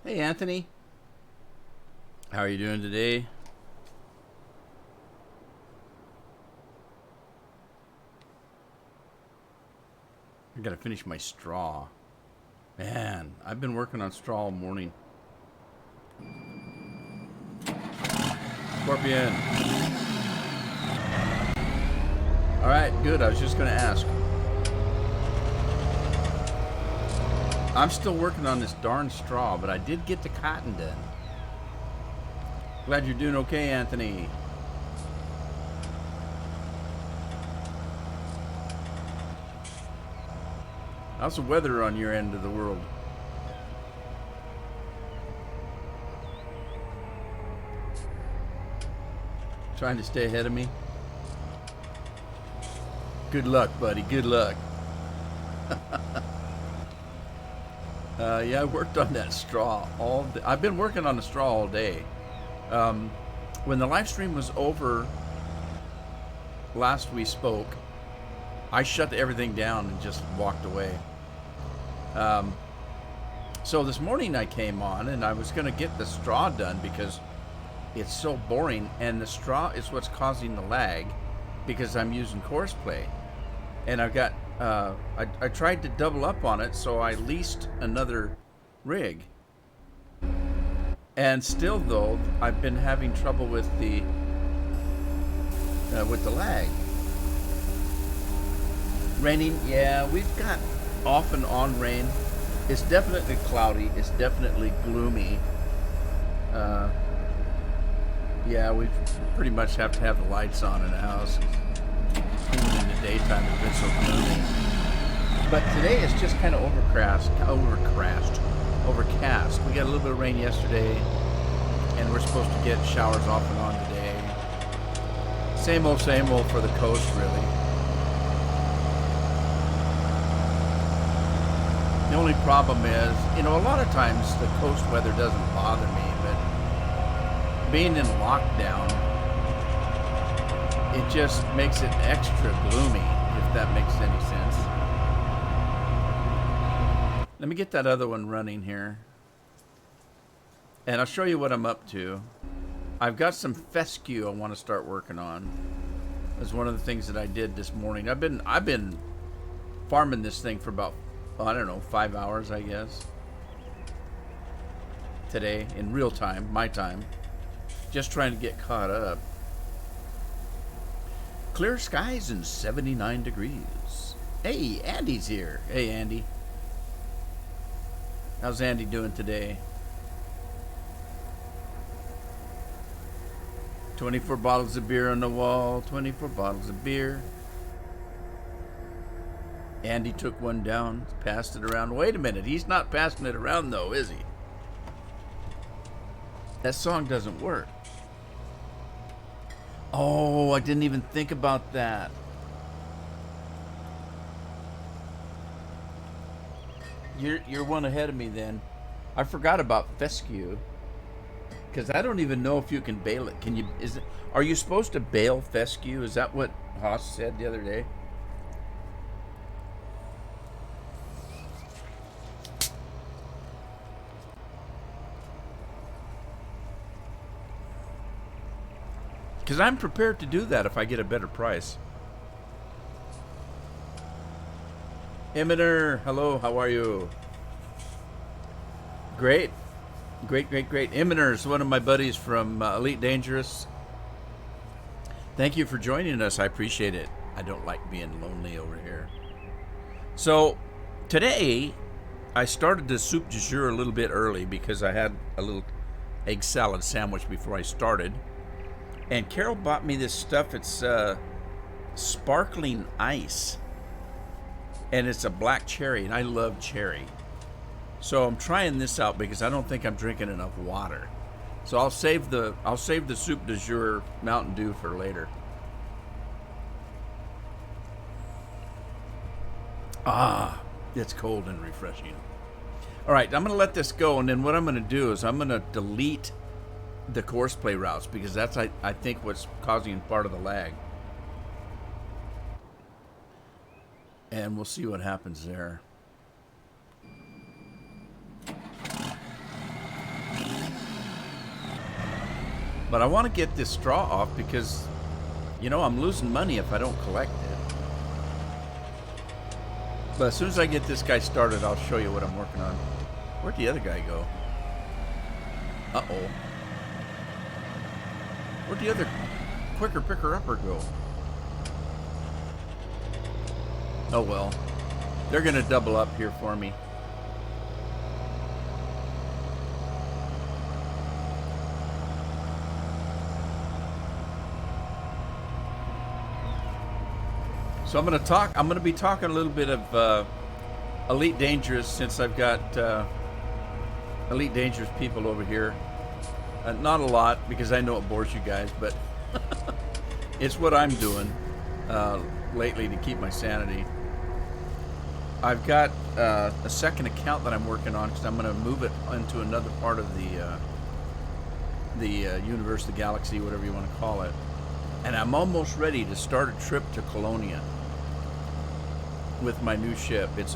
Hey, Anthony. How are you doing today? I gotta finish my straw. Man, I've been working on straw all morning. Scorpion. Alright, good. I was just gonna ask. I'm still working on this darn straw, but I did get the cotton done. Glad you're doing okay, Anthony. How's the weather on your end of the world? Trying to stay ahead of me? Good luck, buddy. Good luck. Yeah, I worked on that straw all day. I've been working on the straw all day. When the live stream was over last we spoke, I shut everything down and just walked away. So this morning I came on and I was going to get the straw done because it's so boring, and the straw is what's causing the lag because I'm using course play. And I've got, I tried to double up on it, so I leased another rig. And still though, I've been having trouble with the lag. Raining, yeah, we've got off and on rain. It's definitely cloudy. It's definitely gloomy. Yeah, we pretty much have to have the lights on in the house. Even in the daytime, it's been so gloomy. But today it's just kind of overcast. We got a little bit of rain yesterday, and we're supposed to get showers off and on today. Same old for the coast, really. The only problem is, a lot of times the coast weather doesn't bother me, but being in lockdown, it just makes it extra gloomy, if that makes any sense. Let me get that other one running here, and I'll show you what I'm up to. I've got some fescue I want to start working on. That's one of the things that I did this morning. I've been farming this thing for about, I don't know, 5 hours, I guess. Today, in real time, my time. Just trying to get caught up. Clear skies and 79 degrees. Hey, Andy's here. Hey, Andy. How's Andy doing today? 24 bottles of beer on the wall. 24 bottles of beer. Andy took one down, passed it around. Wait a minute, he's not passing it around though, is he? That song doesn't work. Oh, I didn't even think about that. You're one ahead of me then. I forgot about fescue, because I don't even know if you can bale it. Are you supposed to bale fescue? Is that what Haas said the other day? Because I'm prepared to do that if I get a better price. Emitter, hello, how are you? Great. Great. Emitter is one of my buddies from Elite Dangerous. Thank you for joining us. I appreciate it. I don't like being lonely over here. So, today, I started the soup du jour a little bit early because I had a little egg salad sandwich before I started. And Carol bought me this stuff. It's sparkling ice. And it's a black cherry, and I love cherry. So I'm trying this out because I don't think I'm drinking enough water. So I'll save the soup du jour Mountain Dew for later. Ah, it's cold and refreshing. All right, I'm going to let this go, and then what I'm going to do is I'm going to delete the course play routes because that's I think what's causing part of the lag. And we'll see what happens there. But I want to get this straw off because, you know, I'm losing money if I don't collect it. But as soon as I get this guy started, I'll show you what I'm working on. Where'd the other guy go? Uh-oh. Where'd the other quicker picker-upper go? Oh, well. They're going to double up here for me. So I'm going to be talking a little bit of Elite Dangerous, since I've got Elite Dangerous people over here. Not a lot, because I know it bores you guys, but it's what I'm doing lately to keep my sanity. I've got a second account that I'm working on because I'm going to move it into another part of the universe, the galaxy, whatever you want to call it. And I'm almost ready to start a trip to Colonia with my new ship. I've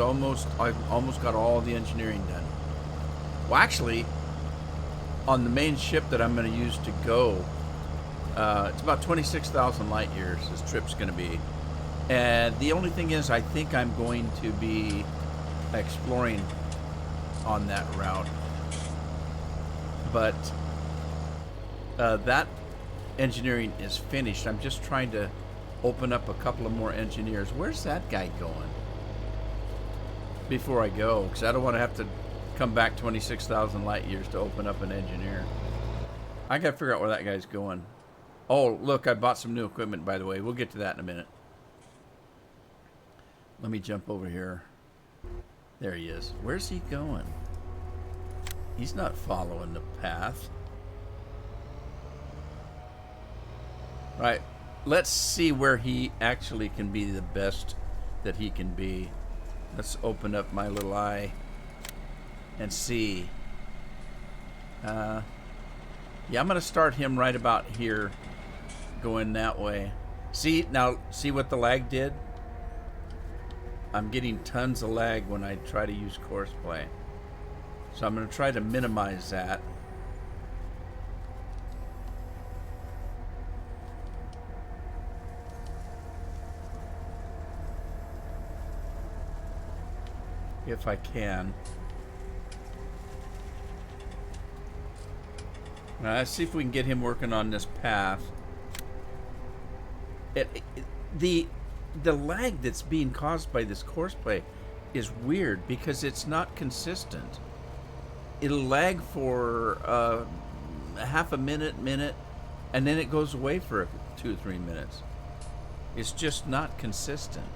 almost got all the engineering done. Well, actually, on the main ship that I'm going to use to go, it's about 26,000 light years this trip's going to be. And the only thing is, I think I'm going to be exploring on that route. But that engineering is finished. I'm just trying to open up a couple of more engineers. Where's that guy going before I go? Because I don't want to have to come back 26,000 light years to open up an engineer. I got to figure out where that guy's going. Oh, look, I bought some new equipment, by the way. We'll get to that in a minute. Let me jump over here. There he is. Where's he going? He's not following the path. Right. Let's see where he actually can be the best that he can be. Let's open up my little eye and see. Yeah, I'm going to start him right about here, going that way. See what the lag did? I'm getting tons of lag when I try to use course play. So I'm going to try to minimize that. If I can. Now, let's see if we can get him working on this path. The lag that's being caused by this course play is weird because it's not consistent. It'll lag for half a minute, and then it goes away for 2 or 3 minutes. It's just not consistent.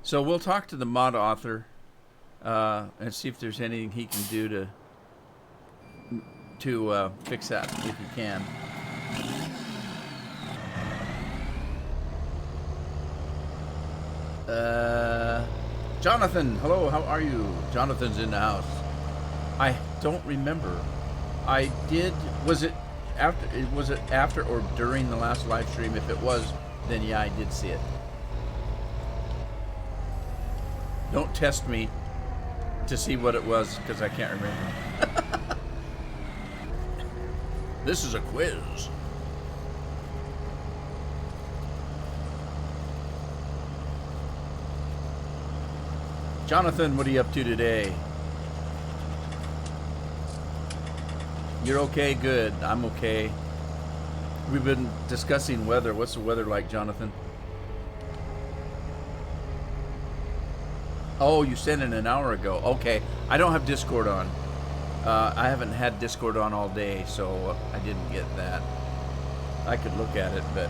So we'll talk to the mod author and see if there's anything he can do to fix that, if he can. Jonathan, hello, how are you? Jonathan's in the house. I don't remember. Was it after or during the last live stream? If it was, then yeah, I did see it. Don't test me to see what it was, because I can't remember. This is a quiz. Jonathan, what are you up to today? You're okay? Good. I'm okay. We've been discussing weather. What's the weather like, Jonathan? Oh, you sent it an hour ago. Okay. I don't have Discord on. I haven't had Discord on all day, so I didn't get that. I could look at it, but...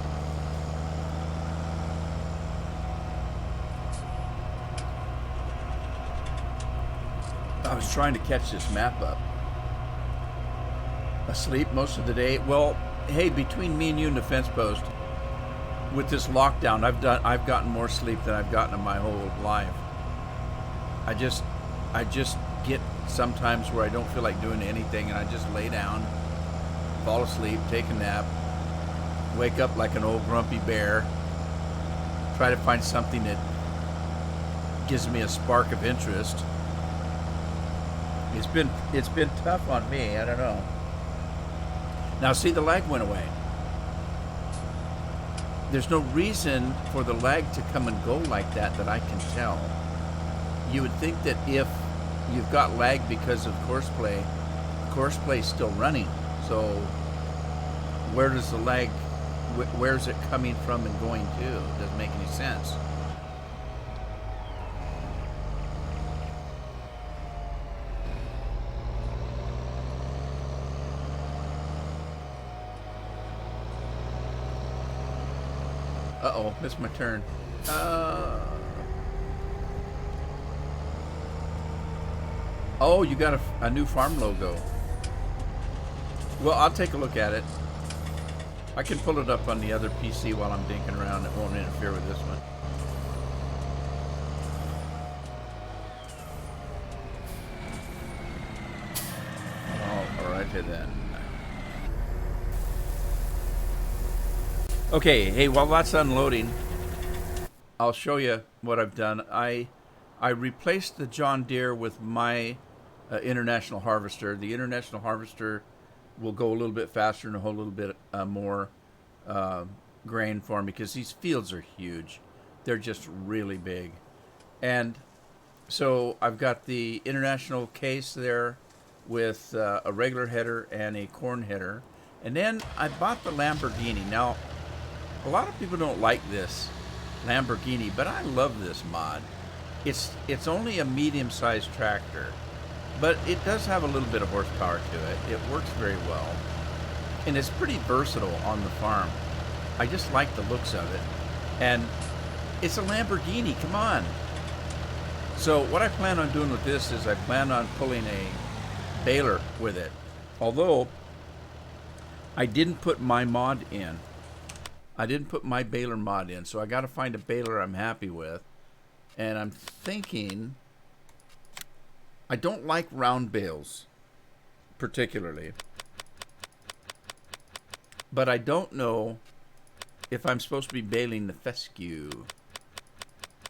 I was trying to catch this map up. Asleep most of the day. Well, hey, between me and you and the fence post, with this lockdown, I've gotten more sleep than I've gotten in my whole life. I just get sometimes where I don't feel like doing anything, and I just lay down, fall asleep, take a nap, wake up like an old grumpy bear, try to find something that gives me a spark of interest, It's been tough on me. I don't know. Now see, the lag went away. There's no reason for the lag to come and go like that I can tell. You would think that if you've got lag because of course play's still running. So where does the lag, where's it coming from and going to? It doesn't make any sense. Uh-oh, missed my turn. Oh, you got a new farm logo. Well, I'll take a look at it. I can pull it up on the other PC while I'm dinking around. It won't interfere with this one. Oh, alrighty then. Okay, hey, while that's unloading, I'll show you what I've done. I replaced the John Deere with my International Harvester. The International Harvester will go a little bit faster and hold a little bit more grain for me because these fields are huge. They're just really big. And so I've got the International case there with a regular header and a corn header. And then I bought the Lamborghini. Now, a lot of people don't like this Lamborghini, but I love this mod. It's only a medium-sized tractor, but it does have a little bit of horsepower to it. It works very well, and it's pretty versatile on the farm. I just like the looks of it, and it's a Lamborghini. Come on. So what I plan on doing with this is I plan on pulling a baler with it, although I didn't put my mod in. I didn't put my baler mod in, so I got to find a baler I'm happy with. And I'm thinking, I don't like round bales, particularly. But I don't know if I'm supposed to be baling the fescue.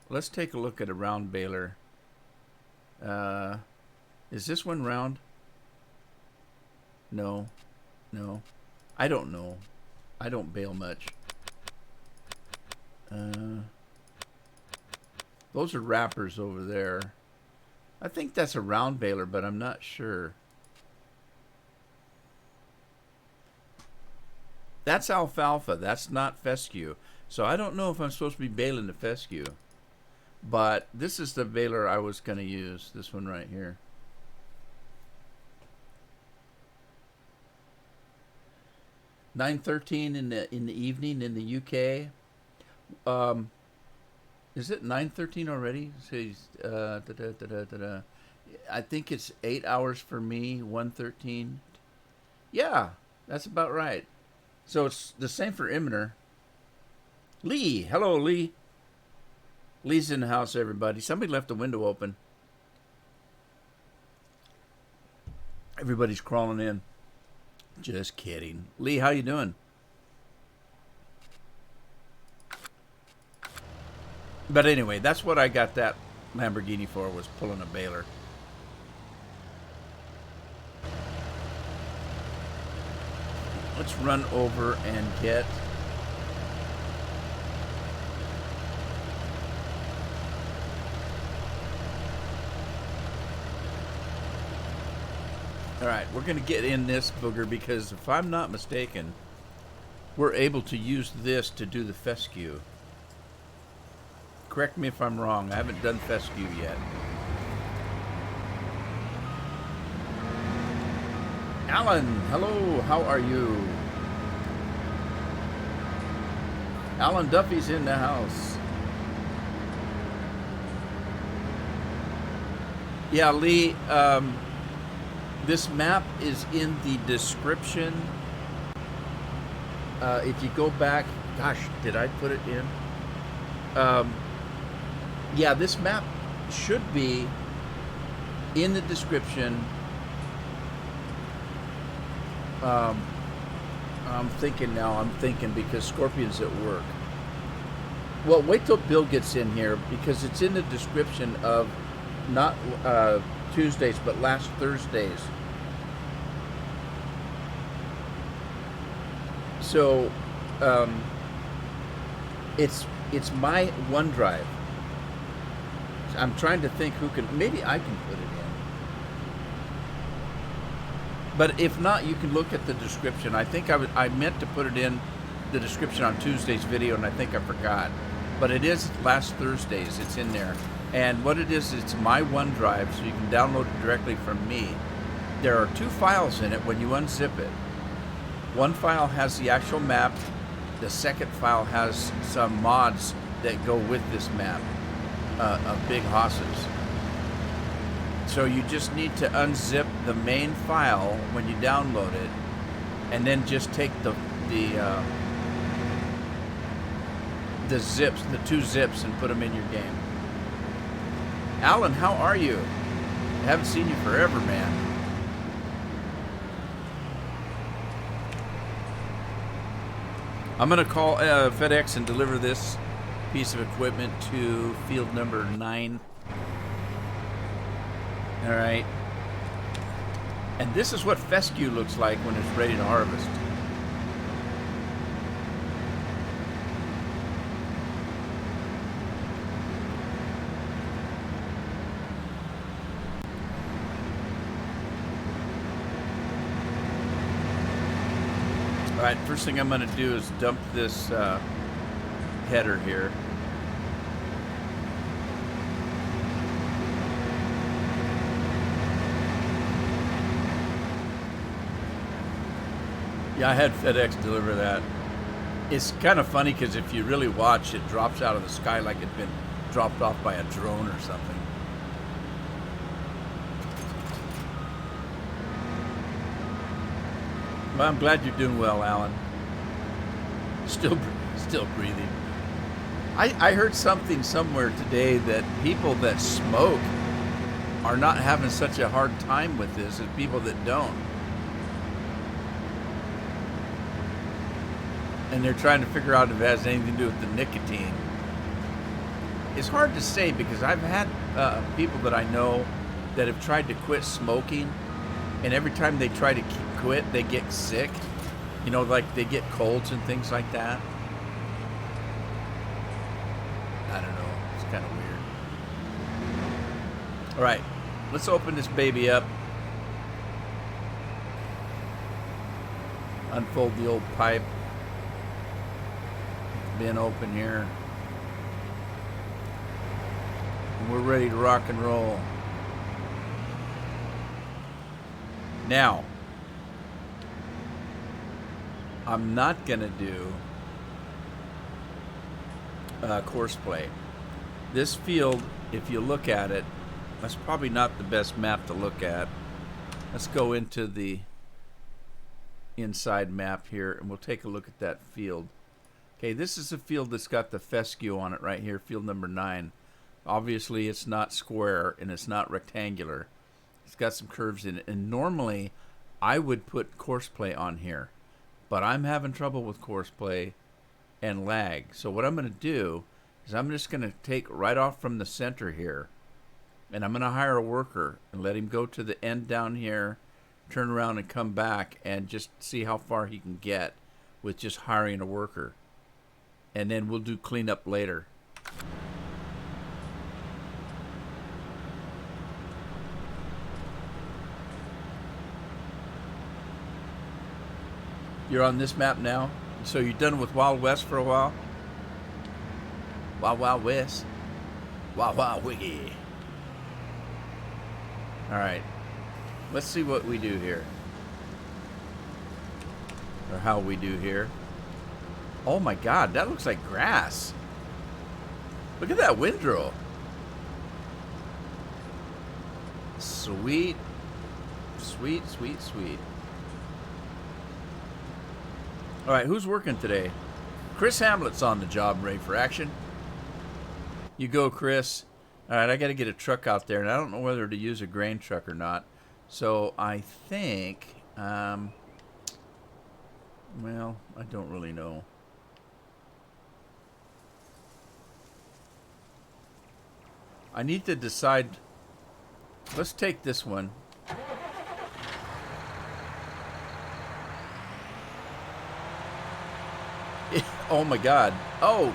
Let's take a look at a round baler. Is this one round? No. No. I don't know. I don't bale much. Those are wrappers over there. I think that's a round baler, but I'm not sure. That's alfalfa. That's not fescue. So I don't know if I'm supposed to be baling the fescue. But this is the baler I was going to use. This one right here. $9:13 in the evening in the UK. Is it 9:13 already? I think it's 8 hours for me. 1:13. Yeah, that's about right. So it's the same for Imner. Lee, hello Lee. Lee's in the house, everybody. Somebody left the window open. Everybody's crawling in. Just kidding. Lee, how you doing? But anyway, that's what I got that Lamborghini for, was pulling a baler. Let's run over and get... All right, we're going to get in this booger because if I'm not mistaken, we're able to use this to do the fescue. Correct me if I'm wrong. I haven't done fescue yet. Alan, hello. How are you? Alan Duffy's in the house. Yeah, Lee, this map is in the description. If you go back, gosh, did I put it in? Yeah, this map should be in the description. I'm thinking because Scorpion's at work. Well, wait till Bill gets in here because it's in the description of not Tuesdays, but last Thursdays. So it's my OneDrive. I'm trying to think who can. Maybe I can put it in. But if not, you can look at the description. I think I meant to put it in the description on Tuesday's video, and I think I forgot. But it is last Thursdays. It's in there. And what it is, it's my OneDrive, so you can download it directly from me. There are 2 files in it when you unzip it. One file has the actual map. The second file has some mods that go with this map of big hosses. So you just need to unzip the main file when you download it, and then just take the zips, the 2 zips, and put them in your game. Alan, how are you? I haven't seen you forever, man. I'm going to call FedEx and deliver this piece of equipment to field number 9. All right. And this is what fescue looks like when it's ready to harvest. All right, first thing I'm going to do is dump this header here. Yeah, I had FedEx deliver that. It's kind of funny because if you really watch, it drops out of the sky like it'd been dropped off by a drone or something. Well, I'm glad you're doing well, Alan. Still breathing. I heard something somewhere today that people that smoke are not having such a hard time with this as people that don't. And they're trying to figure out if it has anything to do with the nicotine. It's hard to say because I've had people that I know that have tried to quit smoking, and every time they try to quit, they get sick. You know, like they get colds and things like that. I don't know. It's kind of weird. All right, let's open this baby up. Unfold the old pipe. Bin open here. And we're ready to rock and roll. Now, I'm not going to do course play. This field, if you look at it, that's probably not the best map to look at. Let's go into the inside map here, and we'll take a look at that field. Okay, this is a field that's got the fescue on it right here, field number 9. Obviously, it's not square, and it's not rectangular. It's got some curves in it, and normally I would put course play on here, but I'm having trouble with course play and lag. So what I'm going to do is I'm just going to take right off from the center here, and I'm going to hire a worker and let him go to the end down here, turn around and come back and just see how far he can get with just hiring a worker. And then we'll do cleanup later. You're on this map now? So you're done with Wild West for a while? Wild Wild West. Wild Wild Wiggy. Alright. Let's see what we do here. Or how we do here. Oh my God, that looks like grass. Look at that windrow. Sweet. Sweet, sweet, sweet. All right, who's working today? Chris Hamlet's on the job, ready for action. You go, Chris. All right, I got to get a truck out there, and I don't know whether to use a grain truck or not. So I think, well, I don't really know. I need to decide Let's take this one. Oh my God. Oh,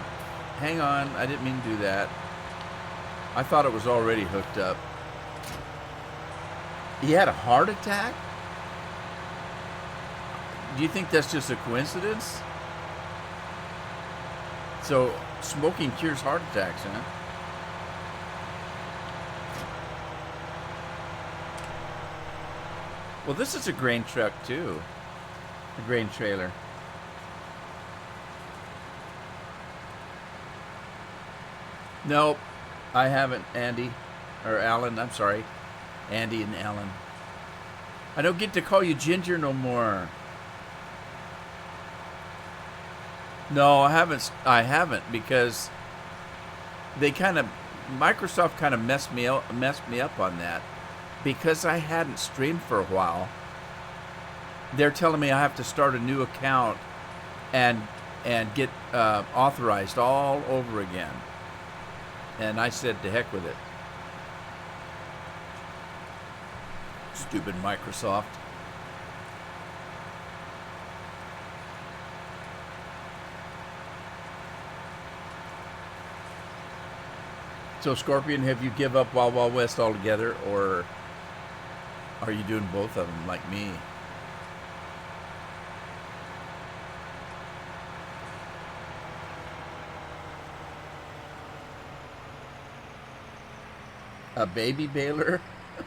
hang on. I didn't mean to do that. I thought it was already hooked up. He had a heart attack? Do you think that's just a coincidence? So, smoking cures heart attacks, huh? Well, this is a grain truck, too. A grain trailer. Nope, I haven't, Andy. Or Alan, I'm sorry. Andy and Alan. I don't get to call you Ginger no more. No, I haven't because they Microsoft kind of messed me up on that because I hadn't streamed for a while. They're telling me I have to start a new account and get authorized all over again. And I said to heck with it. Stupid Microsoft. So, Scorpion, have you give up Wild Wild West altogether, or are you doing both of them like me? A baby baler?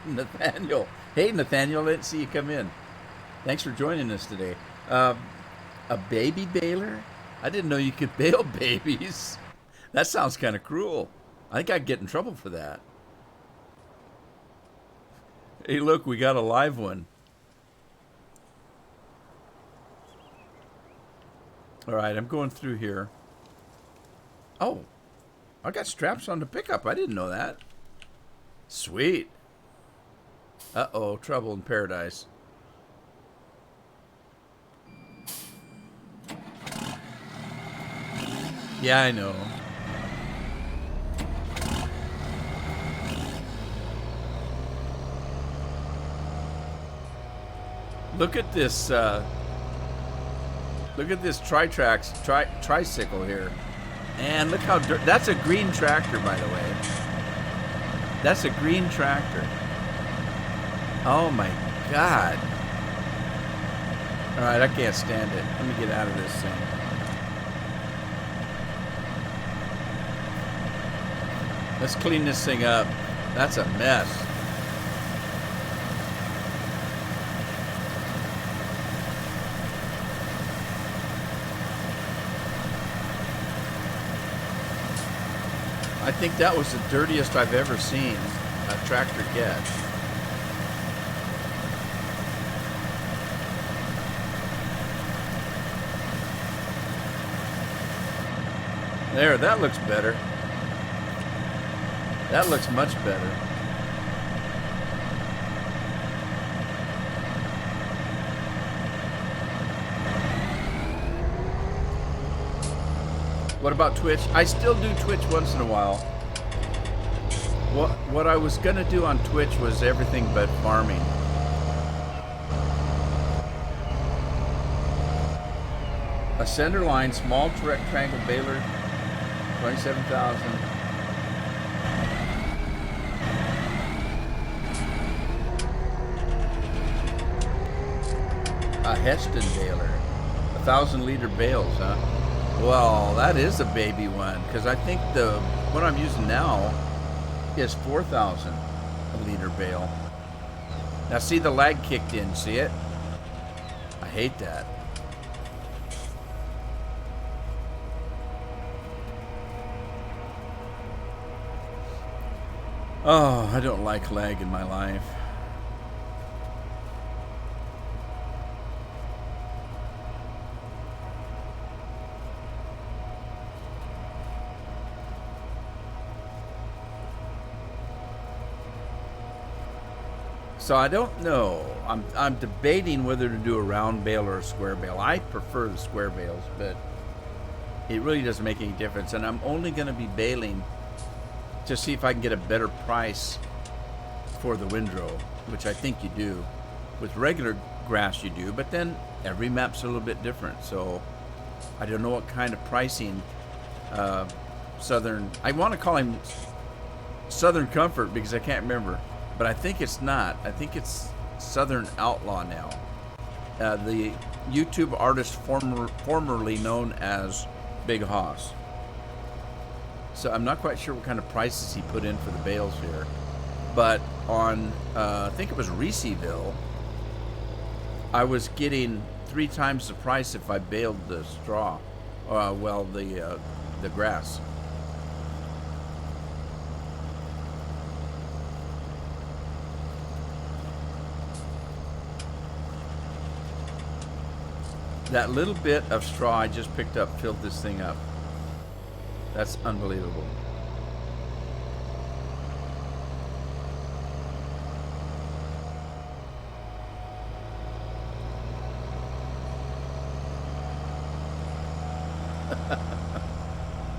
Nathaniel. Hey, Nathaniel, I didn't see you come in. Thanks for joining us today. A baby baler? I didn't know you could bail babies. That sounds kind of cruel. I think I'd get in trouble for that. Hey, look, we got a live one. All right, I'm going through here. Oh, I got straps on the pickup. I didn't know that. Sweet. Uh-oh, trouble in paradise. Yeah, I know. Look at this tricycle here. And look how that's a green tractor, by the way. That's a green tractor. Oh my God. All right, I can't stand it. Let me get out of this thing. Let's clean this thing up. That's a mess. I think that was the dirtiest I've ever seen a tractor get. There, that looks better. That looks much better. What about Twitch? I still do Twitch once in a while. What I was gonna do on Twitch was everything but farming. A center line, small rectangle baler, 27,000. A Heston baler, 1,000-liter bales, huh? Well, that is a baby one, because I think the one I'm using now is 4,000-liter bale. Now, see, the lag kicked in. See it? I hate that. Oh, I don't like lag in my life. So I don't know. I'm debating whether to do a round bale or a square bale. I prefer the square bales, but it really doesn't make any difference. And I'm only going to be baling to see if I can get a better price for the windrow, which I think you do. With regular grass you do, but then every map's a little bit different. So I don't know what kind of pricing Southern, I want to call him Southern Comfort because I can't remember, but I think it's not. I think it's Southern Outlaw now. The YouTube artist formerly known as Big Hoss. So I'm not quite sure what kind of prices he put in for the bales here. But on, I think it was Reeseville, I was getting 3 times the price if I baled the straw. The grass. That little bit of straw I just picked up filled this thing up. That's unbelievable.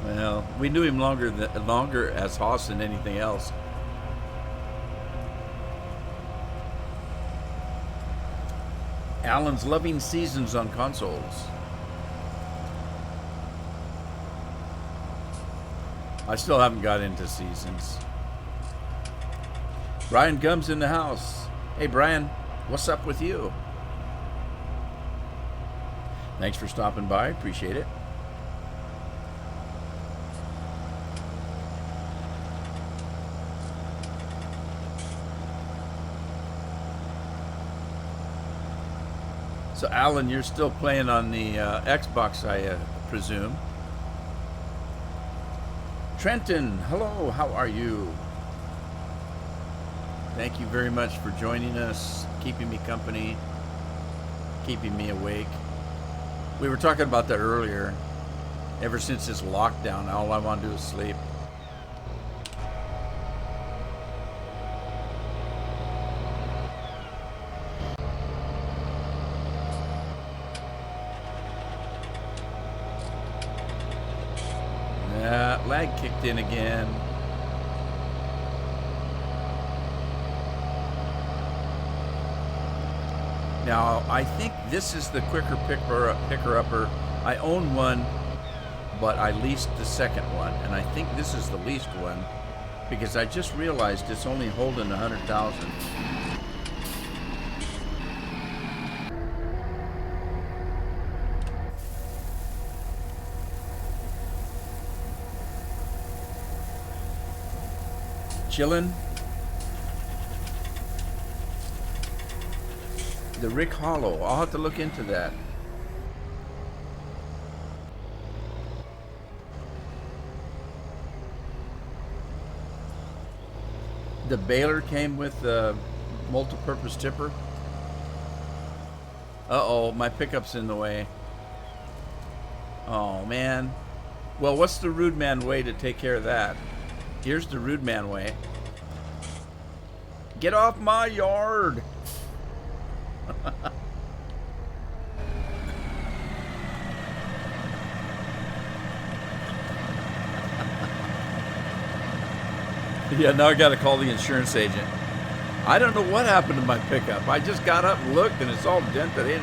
Well, we knew him longer as Hoss than anything else. Alan's loving seasons on consoles. I still haven't got into seasons. Brian Gum's in the house. Hey Brian, what's up with you? Thanks for stopping by, appreciate it. So Alan, you're still playing on the Xbox, I presume. Trenton, hello, how are you? Thank you very much for joining us, keeping me company, keeping me awake. We were talking about that earlier. Ever since this lockdown, all I want to do is sleep. Lag kicked in again. Now, I think this is the quicker picker-upper. I own one, but I leased the second one, and I think this is the leased one because I just realized it's only holding 100,000. Chillin'. The Rick Hollow. I'll have to look into that. The baler came with the multi-purpose tipper. Uh-oh, my pickup's in the way. Oh, man. Well, what's the Rudeman way to take care of that? Here's the Rudeman way. Get off my yard! Yeah, now I gotta call the insurance agent. I don't know what happened to my pickup. I just got up and looked and it's all dented in.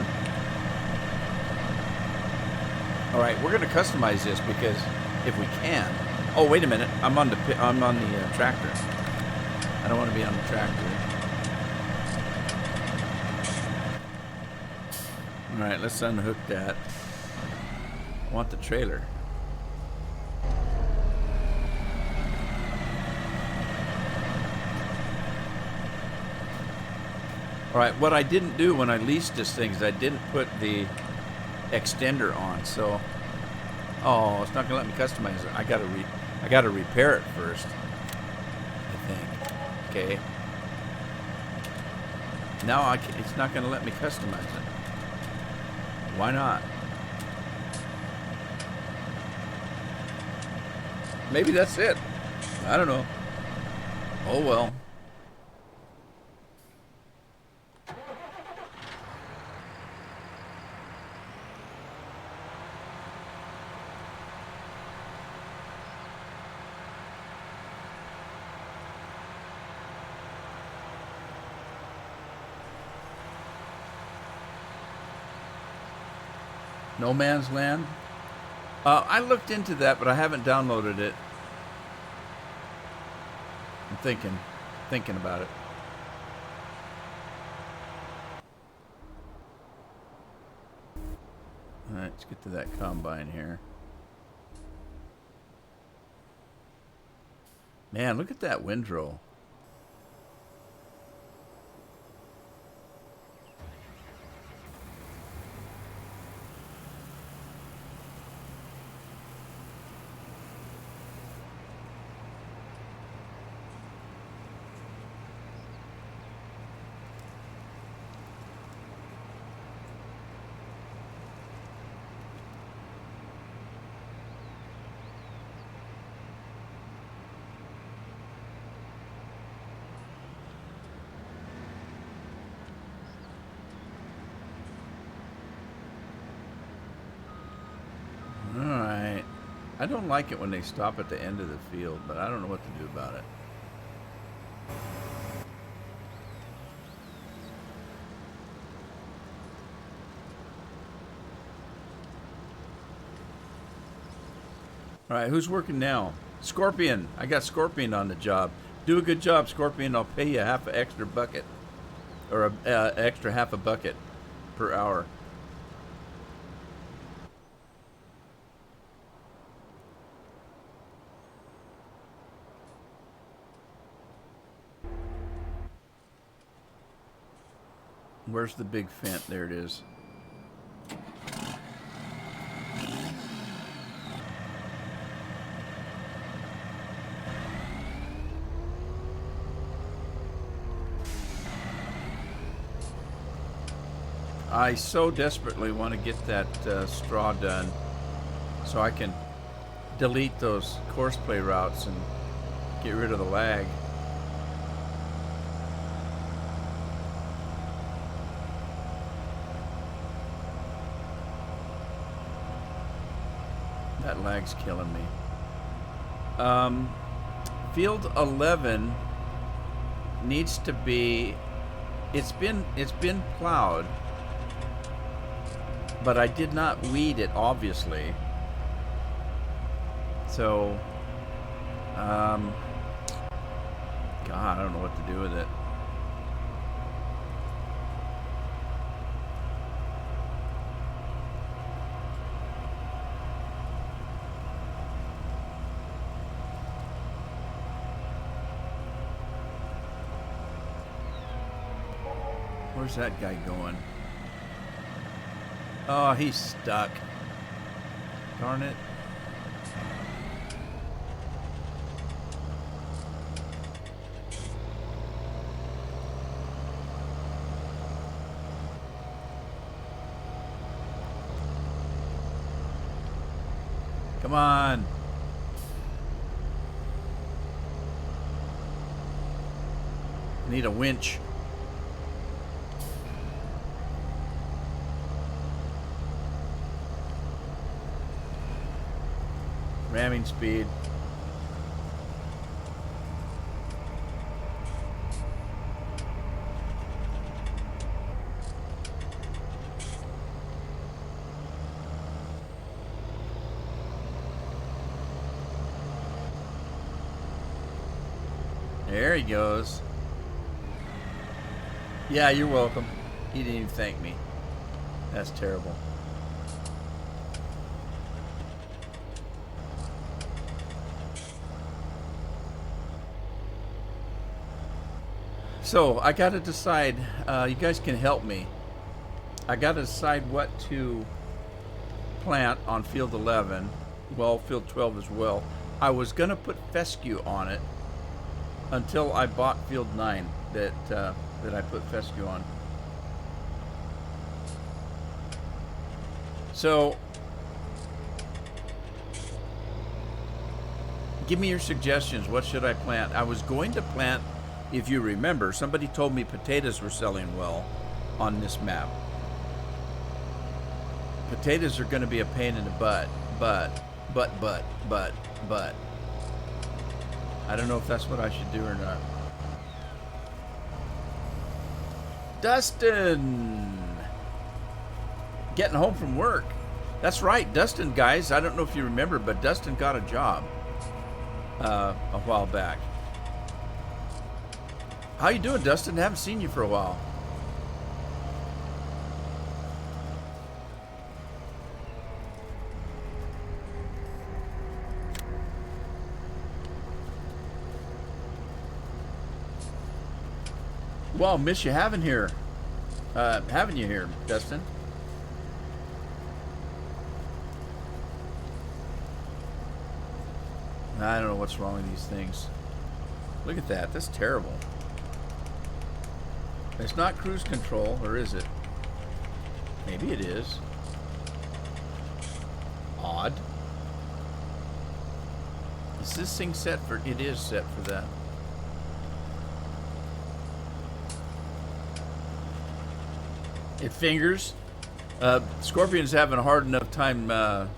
Alright, we're gonna customize this because if we can. Oh, wait a minute. I'm on the tractor. I don't want to be on the tractor. All right, let's unhook that. I want the trailer. All right, what I didn't do when I leased this thing is I didn't put the extender on, so oh, it's not gonna let me customize it. I gotta repair it first, I think. Okay. Now it's not gonna let me customize it. Why not? Maybe that's it. I don't know. Oh well. No Man's Land. I looked into that, but I haven't downloaded it. I'm thinking about it. All right, let's get to that combine here. Man, look at that windrow. Alright. I don't like it when they stop at the end of the field, but I don't know what to do about it. Alright, who's working now? Scorpion. I got Scorpion on the job. Do a good job, Scorpion. I'll pay you half an extra bucket. Or an extra half a bucket per hour. Where's the big fent? There it is. I so desperately want to get that straw done so I can delete those courseplay routes and get rid of the lag. That lag's killing me. Field 11 needs to be. It's been plowed, but I did not weed it, obviously. So, God, I don't know what to do with it. Where's that guy going? Oh, he's stuck. Darn it. Come on. Need a winch. Ramming speed. There he goes. Yeah, you're welcome. He didn't even thank me. That's terrible. So, I gotta decide, you guys can help me. I gotta decide what to plant on field 11. Well, field 12 as well. I was gonna put fescue on it until I bought field 9 that I put fescue on. So, give me your suggestions. What should I plant? I was going to plant, if you remember, somebody told me potatoes were selling well on this map. Potatoes are going to be a pain in the butt, but. I don't know if that's what I should do or not. Dustin! Getting home from work. That's right, Dustin, guys. I don't know if you remember, but Dustin got a job a while back. How you doing, Dustin? Haven't seen you for a while. Well, miss you having you here, Dustin. I don't know what's wrong with these things. Look at that. That's terrible. It's not cruise control, or is it? Maybe it is. Odd. Is this thing set for... It is set for that. It fingers. Scorpion's having a hard enough time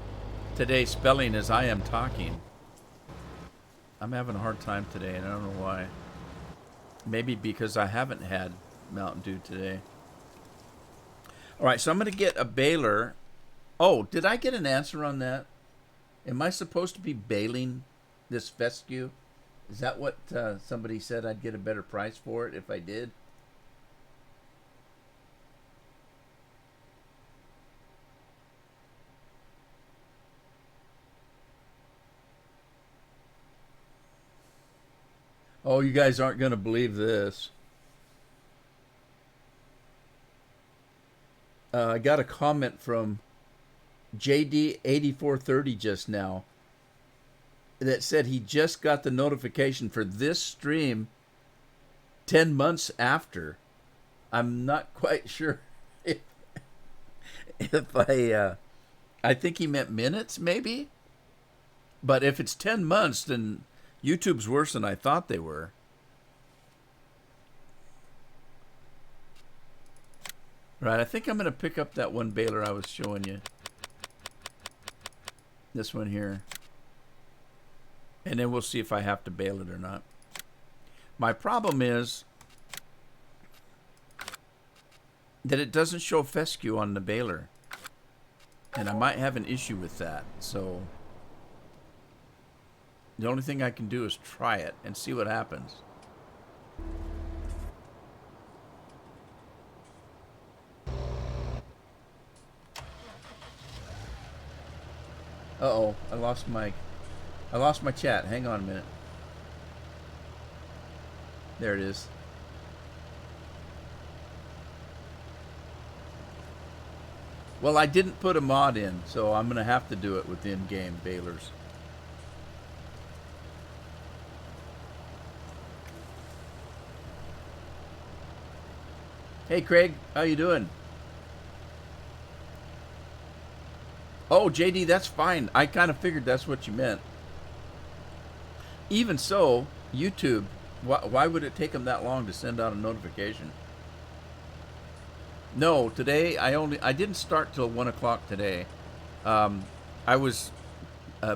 today spelling as I am talking. I'm having a hard time today, and I don't know why. Maybe because I haven't had Mountain Dew today. All right, so I'm going to get a baler. Oh, did I get an answer on that? Am I supposed to be baling this fescue? Is that what somebody said I'd get a better price for it if I did? Oh, you guys aren't going to believe this. I got a comment from JD8430 just now that said he just got the notification for this stream 10 months after. I'm not quite sure if I think he meant minutes, maybe? But if it's 10 months, then YouTube's worse than I thought they were. Right, I think I'm going to pick up that one baler I was showing you. This one here. And then we'll see if I have to bale it or not. My problem is that it doesn't show fescue on the baler. And I might have an issue with that. So the only thing I can do is try it and see what happens. Uh-oh, I lost my chat. Hang on a minute. There it is. Well, I didn't put a mod in, so I'm going to have to do it with in-game balers. Hey, Craig. How you doing? Oh, JD, that's fine. I kind of figured that's what you meant. Even so, YouTube, why would it take them that long to send out a notification? No, today I didn't start till 1 o'clock today. I was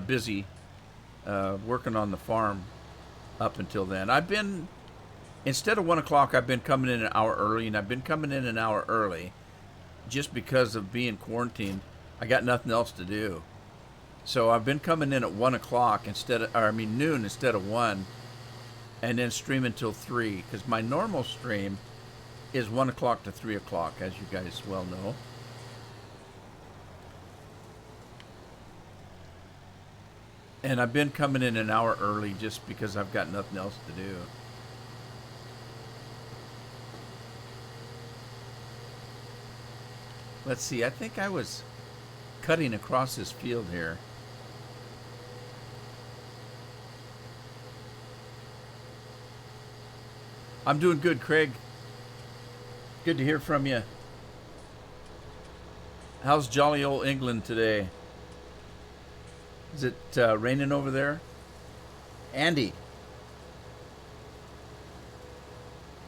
busy working on the farm up until then. Instead of 1 o'clock, I've been coming in an hour early, and I've been coming in an hour early just because of being quarantined. I got nothing else to do. So I've been coming in at 1 o'clock noon instead of 1, and then streaming till 3, because my normal stream is 1 o'clock to 3 o'clock, as you guys well know. And I've been coming in an hour early just because I've got nothing else to do. Let's see, I think I was cutting across this field here. I'm doing good, Craig. Good to hear from you. How's jolly old England today? Is it raining over there? Andy,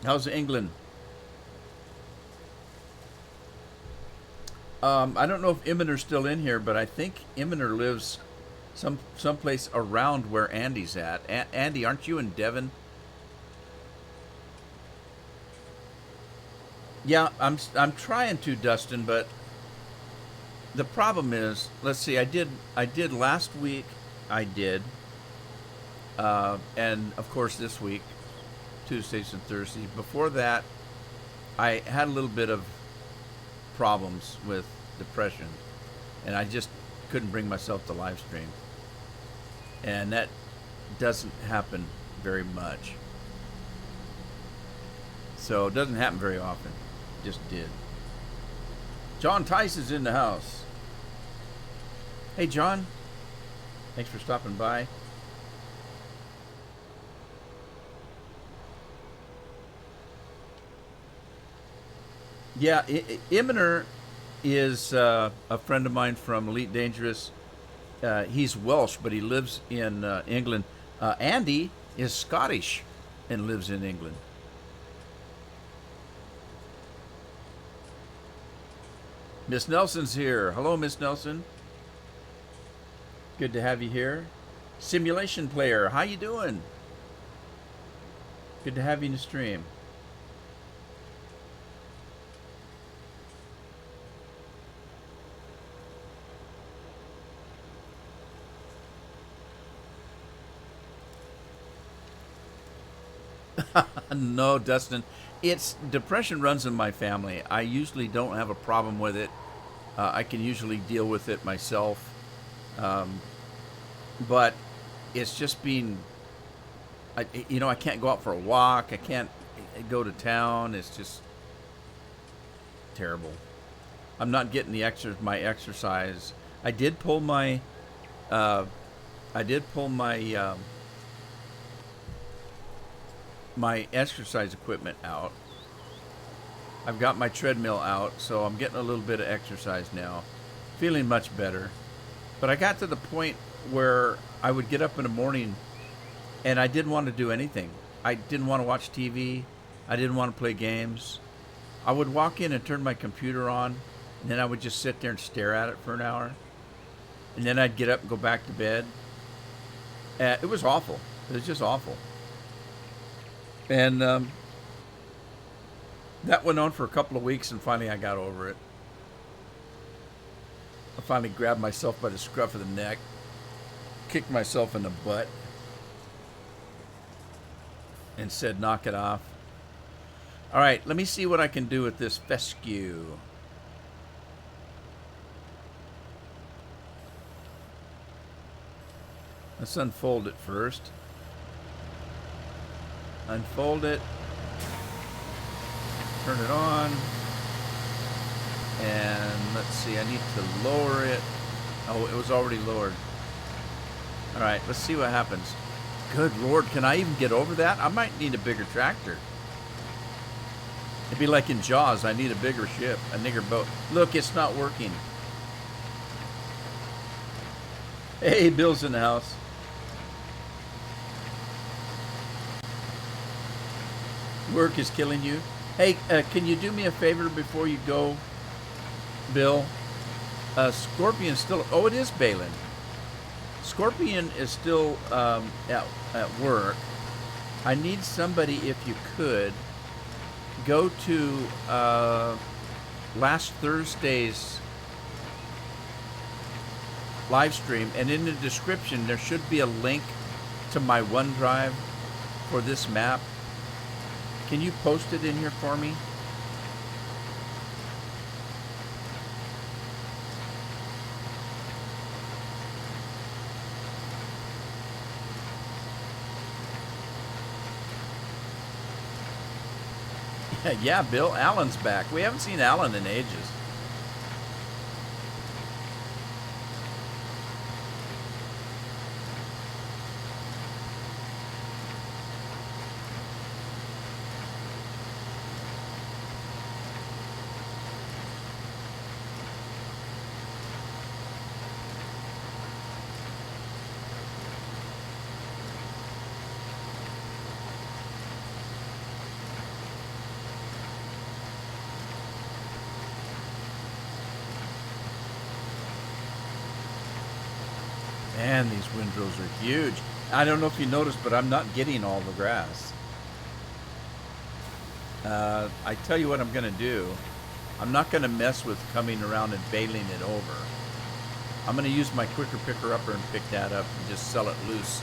how's England? I don't know if Immoner's still in here, but I think Immoner lives someplace around where Andy's at. Andy, aren't you in Devon? Yeah, I'm trying to, Dustin, but The problem is, let's see, I did last week. I did, and of course this week, Tuesdays and Thursdays. Before that, I had a little bit of problems with depression, and I just couldn't bring myself to live stream. And that doesn't happen very much. So it doesn't happen very often. Just did. John Tice is in the house. Hey, John. Thanks for stopping by. Yeah, Immoner is a friend of mine from Elite Dangerous. He's Welsh, but he lives in England. Andy is Scottish and lives in England. Miss Nelson's here. Hello, Miss Nelson. Good to have you here. Simulation Player, how you doing? Good to have you in the stream. No, Dustin. It's depression runs in my family. I usually don't have a problem with it. I can usually deal with it myself. But it's just been, I can't go out for a walk. I can't go to town. It's just terrible. I'm not getting my exercise. I did pull my my exercise equipment out. I've got my treadmill out, so I'm getting a little bit of exercise now. Feeling much better. But I got to the point where I would get up in the morning and I didn't want to do anything. I didn't want to watch TV. I didn't want to play games. I would walk in and turn my computer on, and then I would just sit there and stare at it for an hour. And then I'd get up and go back to bed. It was awful. It was just awful. And that went on for a couple of weeks, and finally I got over it. I finally grabbed myself by the scruff of the neck, kicked myself in the butt, and said, knock it off. All right, let me see what I can do with this fescue. Let's unfold it first. Unfold it. Turn it on. And let's see, I need to lower it. Oh, it was already lowered. All right, let's see what happens. Good Lord, can I even get over that? I might need a bigger tractor. It'd be like in Jaws, I need a bigger ship, a bigger boat. Look, it's not working. Hey, Bill's in the house. Work is killing you. Hey, can you do me a favor before you go, Bill? Scorpion's still... Oh, it is Balin. Scorpion is still at work. I need somebody, if you could, go to last Thursday's live stream, and in the description there should be a link to my OneDrive for this map. Can you post it in here for me? Yeah, Bill, Alan's back. We haven't seen Alan in ages. Man, these windrows are huge. I don't know if you noticed, but I'm not getting all the grass. I tell you what I'm going to do. I'm not going to mess with coming around and baling it over. I'm going to use my quicker picker upper and pick that up and just sell it loose.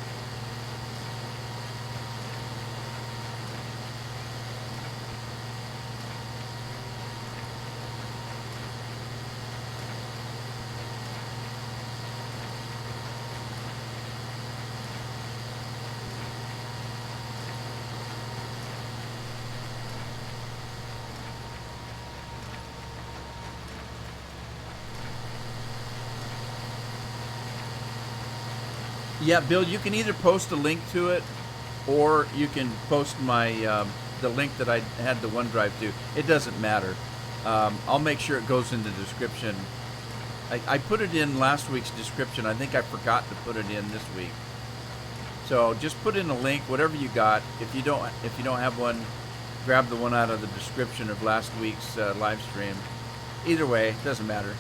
Yeah, Bill, you can either post a link to it, or you can post my the link that I had the OneDrive to. It doesn't matter. I'll make sure it goes in the description. I put it in last week's description. I think I forgot to put it in this week. So just put in a link, whatever you got. If you don't have one, grab the one out of the description of last week's live stream. Either way, it doesn't matter.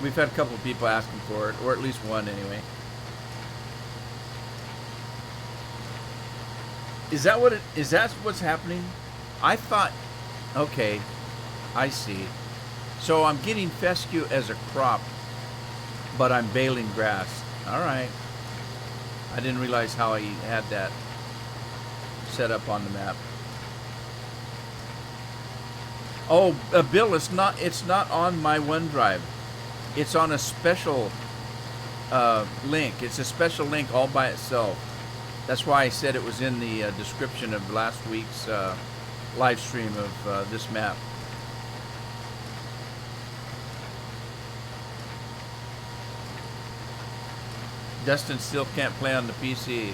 We've had a couple of people asking for it, or at least one anyway. Is that what's happening? I thought, okay, I see. So I'm getting fescue as a crop, but I'm baling grass. All right. I didn't realize how I had that set up on the map. Oh, Bill, it's not on my OneDrive. It's on a special link. It's a special link all by itself. That's why I said it was in the description of last week's live stream of this map. Dustin still can't play on the PC.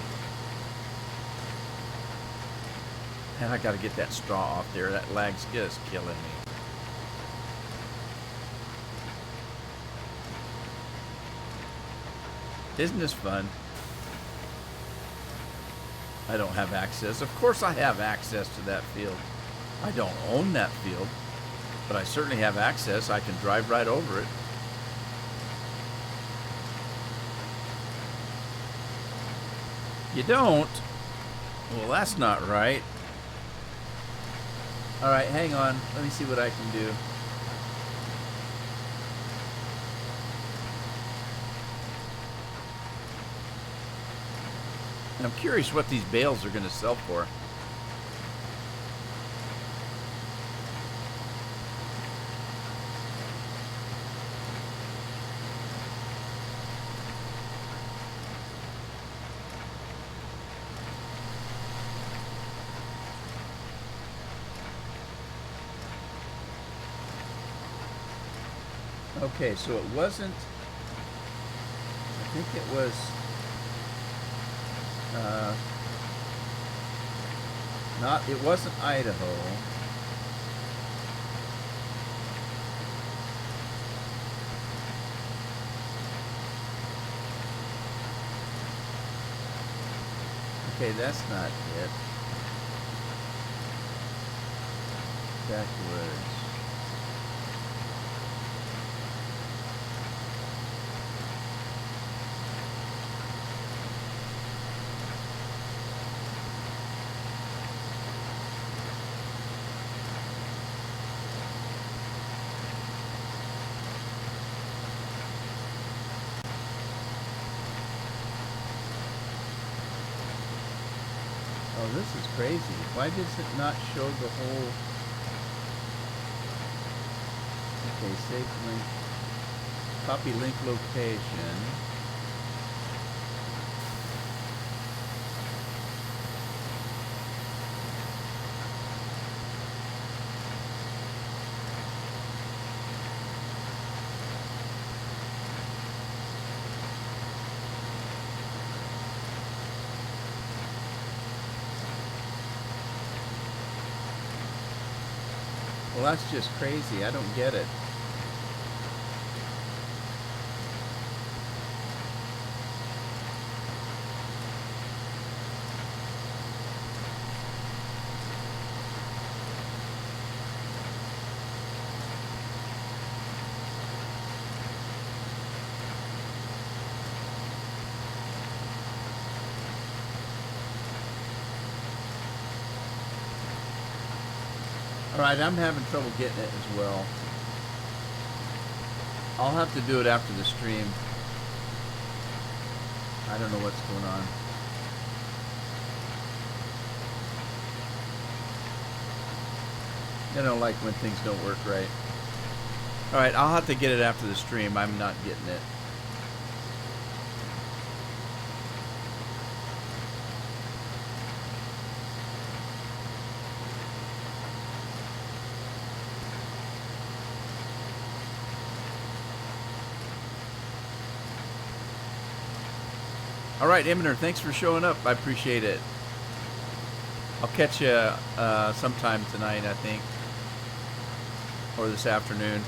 And I got to get that straw off there. That lag's just killing me. Isn't this fun? I don't have access. Of course I have access to that field. I don't own that field, but I certainly have access. I can drive right over it. You don't? Well, that's not right. All right, hang on. Let me see what I can do. And I'm curious what these bales are going to sell for. Okay, so it wasn't, I think it was, it wasn't Idaho. Okay, that's not it. BackWoods. Oh, this is crazy. Why does it not show the whole... Okay, save link. Copy link location. Well, that's just crazy. I don't get it. All right, I'm having trouble getting it as well. I'll have to do it after the stream. I don't know what's going on. I don't like when things don't work right. All right, I'll have to get it after the stream. I'm not getting it. All right, Eminer, thanks for showing up. I appreciate it. I'll catch you sometime tonight, I think, or this afternoon.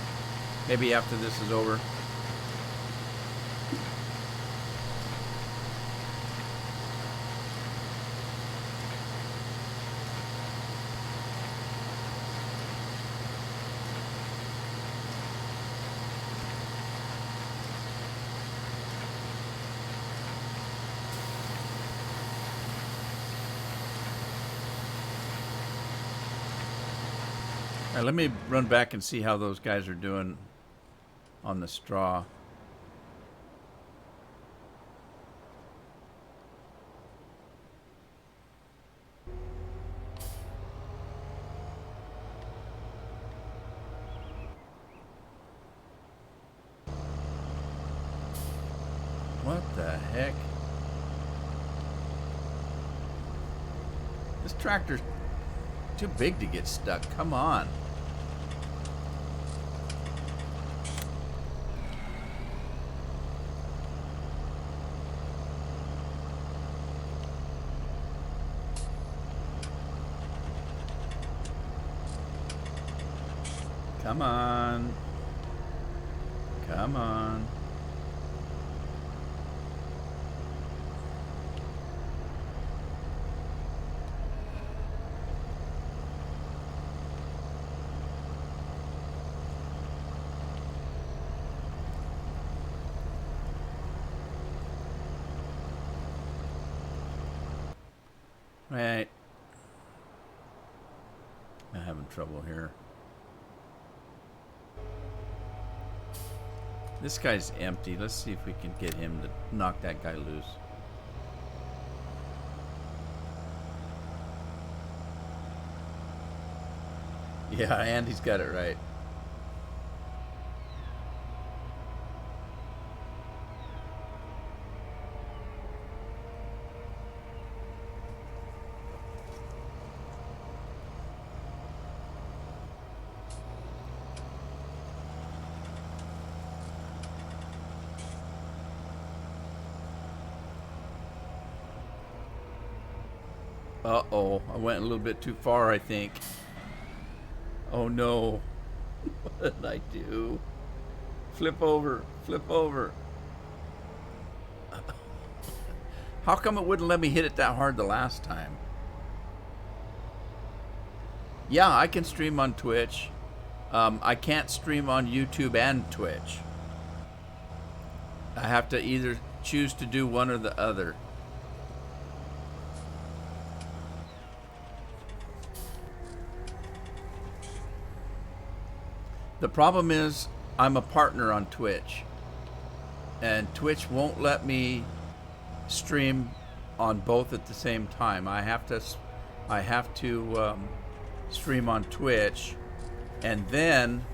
Maybe after this is over. All right, let me run back and see how those guys are doing on the straw. What the heck? This tractor's too big to get stuck. Come on. Come on. Come on. Right. I'm having trouble here. This guy's empty. Let's see if we can get him to knock that guy loose. Yeah, Andy's got it right. Uh-oh, I went a little bit too far, I think. Oh no. What did I do? Flip over, flip over. How come it wouldn't let me hit it that hard the last time? Yeah, I can stream on Twitch. I can't stream on YouTube and Twitch. I have to either choose to do one or the other. The problem is I'm a partner on Twitch, and Twitch won't let me stream on both at the same time. I have to stream on Twitch, and then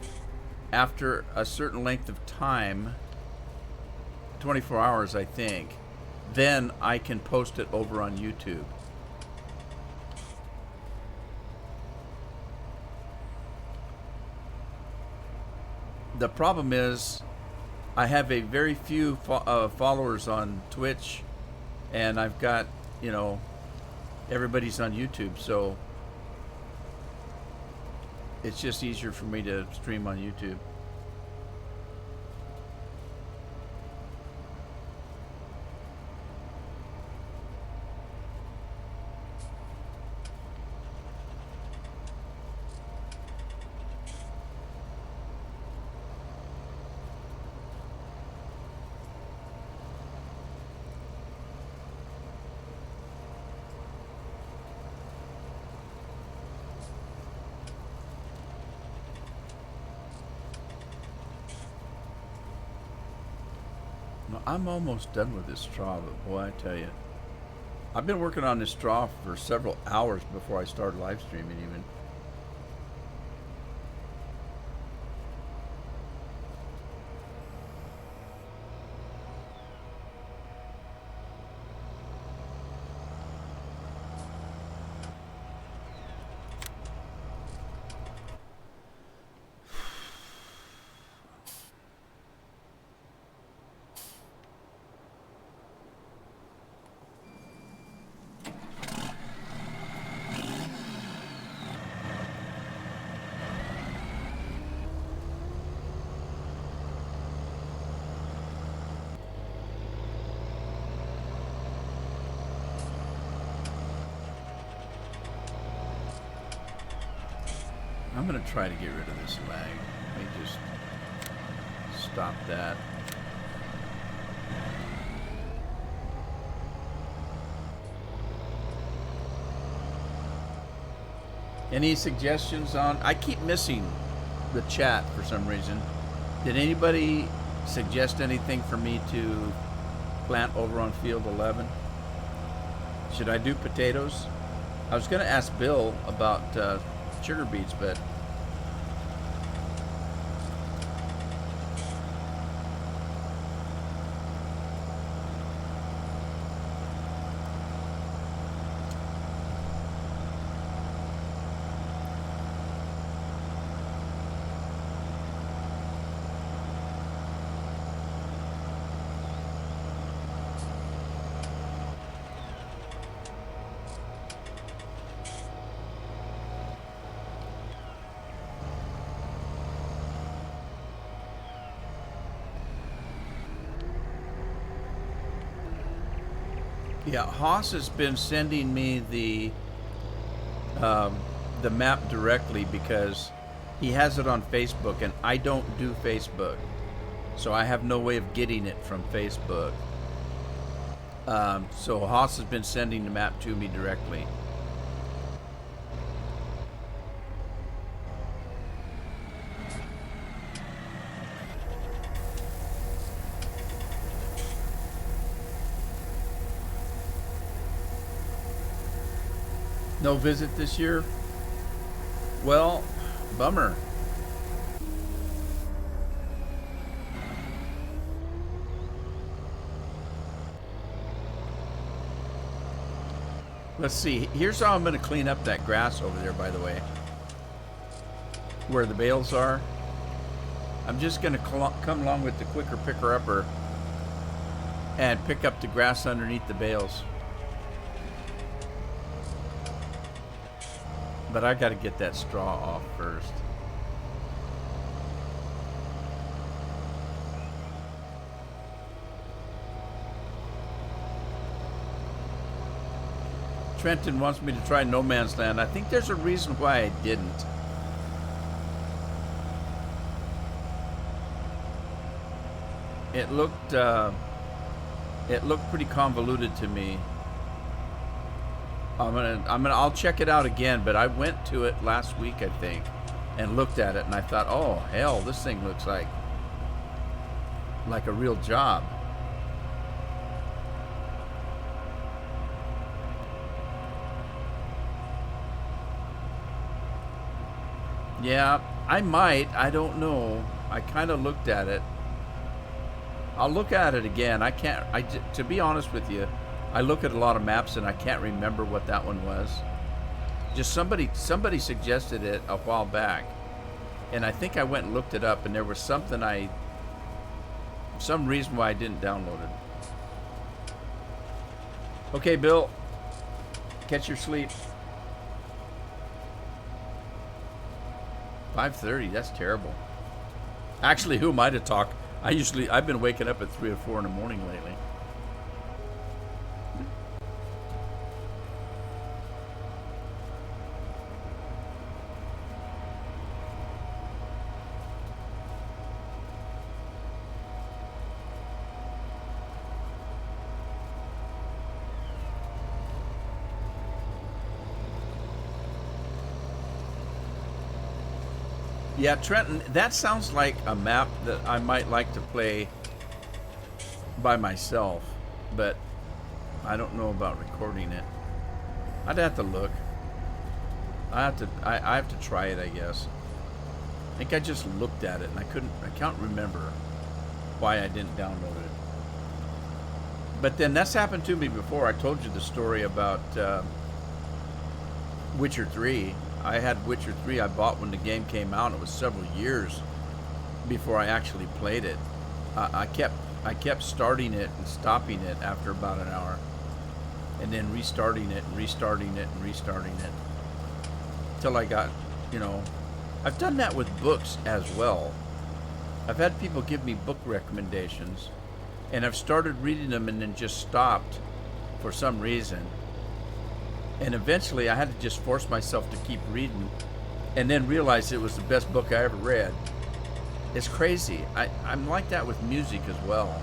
after a certain length of time, 24 hours I think, then I can post it over on YouTube. The problem is I have a very few followers on Twitch, and I've got, you know, everybody's on YouTube, so it's just easier for me to stream on YouTube. I'm almost done with this straw, but boy, I tell you, I've been working on this straw for several hours before I started live streaming even. I'm going to try to get rid of this lag. Let me just stop that. Any suggestions on... I keep missing the chat for some reason. Did anybody suggest anything for me to plant over on field 11? Should I do potatoes? I was going to ask Bill about sugar beets, but... Yeah, Haas has been sending me the map directly because he has it on Facebook and I don't do Facebook, so I have no way of getting it from Facebook. So Haas has been sending the map to me directly. No visit this year? Well, bummer. Let's see. Here's how I'm going to clean up that grass over there, by the way. Where the bales are. I'm just going to come along with the quicker picker-upper and pick up the grass underneath the bales. But I got to get that straw off first. Trenton wants me to try No Man's Land. I think there's a reason why I didn't. It looked pretty convoluted to me. I'll check it out again, but I went to it last week, I think, and looked at it, and I thought, oh, hell, this thing looks like a real job. Yeah, I might. I don't know. I kind of looked at it. I'll look at it again. I can't, to be honest with you, I look at a lot of maps and I can't remember what that one was. Just somebody suggested it a while back, and I think I went and looked it up, and there was some reason why I didn't download it. Okay, Bill, catch your sleep. 5:30, that's terrible. Actually, who am I to talk? I've been waking up at 3 or 4 in the morning lately. Yeah, Trenton, that sounds like a map that I might like to play by myself, but I don't know about recording it. I'd have to look. I have to try it, I guess. I think I just looked at it and I can't remember why I didn't download it. But then that's happened to me before. I told you the story about Witcher 3. I had Witcher 3. I bought when the game came out. It was several years before I actually played it. I kept starting it and stopping it after about an hour, and then restarting it and restarting it and restarting it till I got, I've done that with books as well. I've had people give me book recommendations, and I've started reading them and then just stopped for some reason. And eventually I had to just force myself to keep reading and then realize it was the best book I ever read. It's crazy. I'm like that with music as well.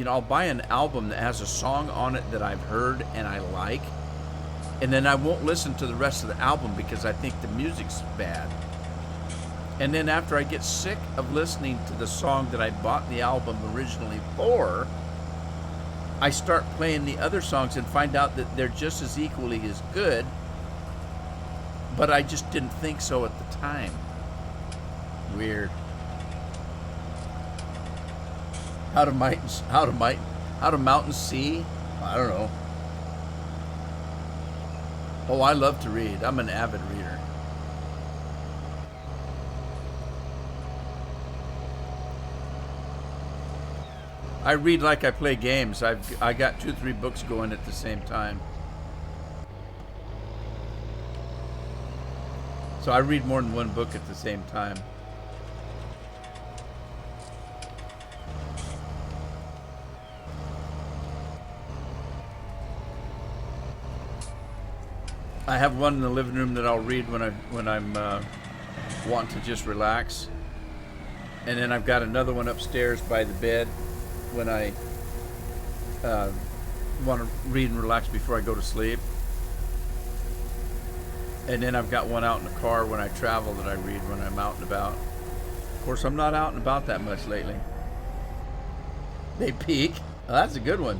I'll buy an album that has a song on it that I've heard and I like, and then I won't listen to the rest of the album because I think the music's bad. And then after I get sick of listening to the song that I bought the album originally for, I start playing the other songs and find out that they're just as equally as good, but I just didn't think so at the time. Weird. How do mountains see? I don't know. Oh, I love to read. I'm an avid reader. I read like I play games. I got 2-3 books going at the same time. So I read more than one book at the same time. I have one in the living room that I'll read when I'm wanting to just relax, and then I've got another one upstairs by the bed when I want to read and relax before I go to sleep. And then I've got one out in the car when I travel that I read when I'm out and about. Of course, I'm not out and about that much lately. They peak. Oh, that's a good one.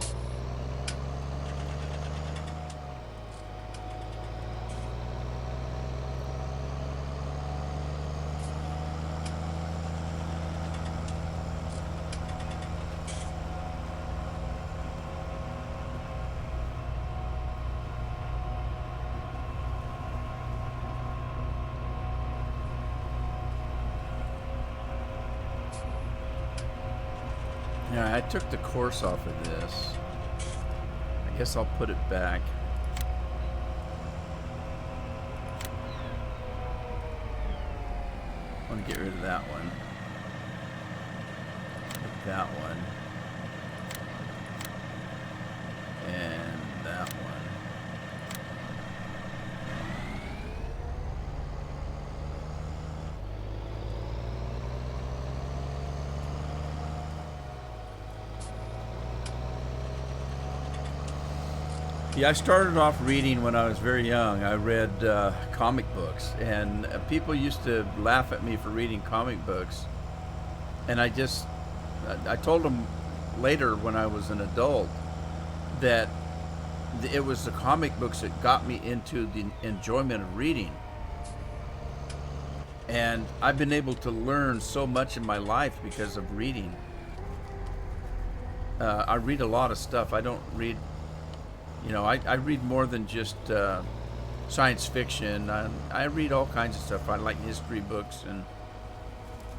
Yeah, I took the course off of this. I guess I'll put it back. I want to get rid of that one. Put that one. And that one. Yeah, I started off reading when I was very young. I read comic books, and people used to laugh at me for reading comic books. And I told them later when I was an adult that it was the comic books that got me into the enjoyment of reading. And I've been able to learn so much in my life because of reading. I read a lot of stuff. I don't read... I read more than just science fiction. I read all kinds of stuff. I like history books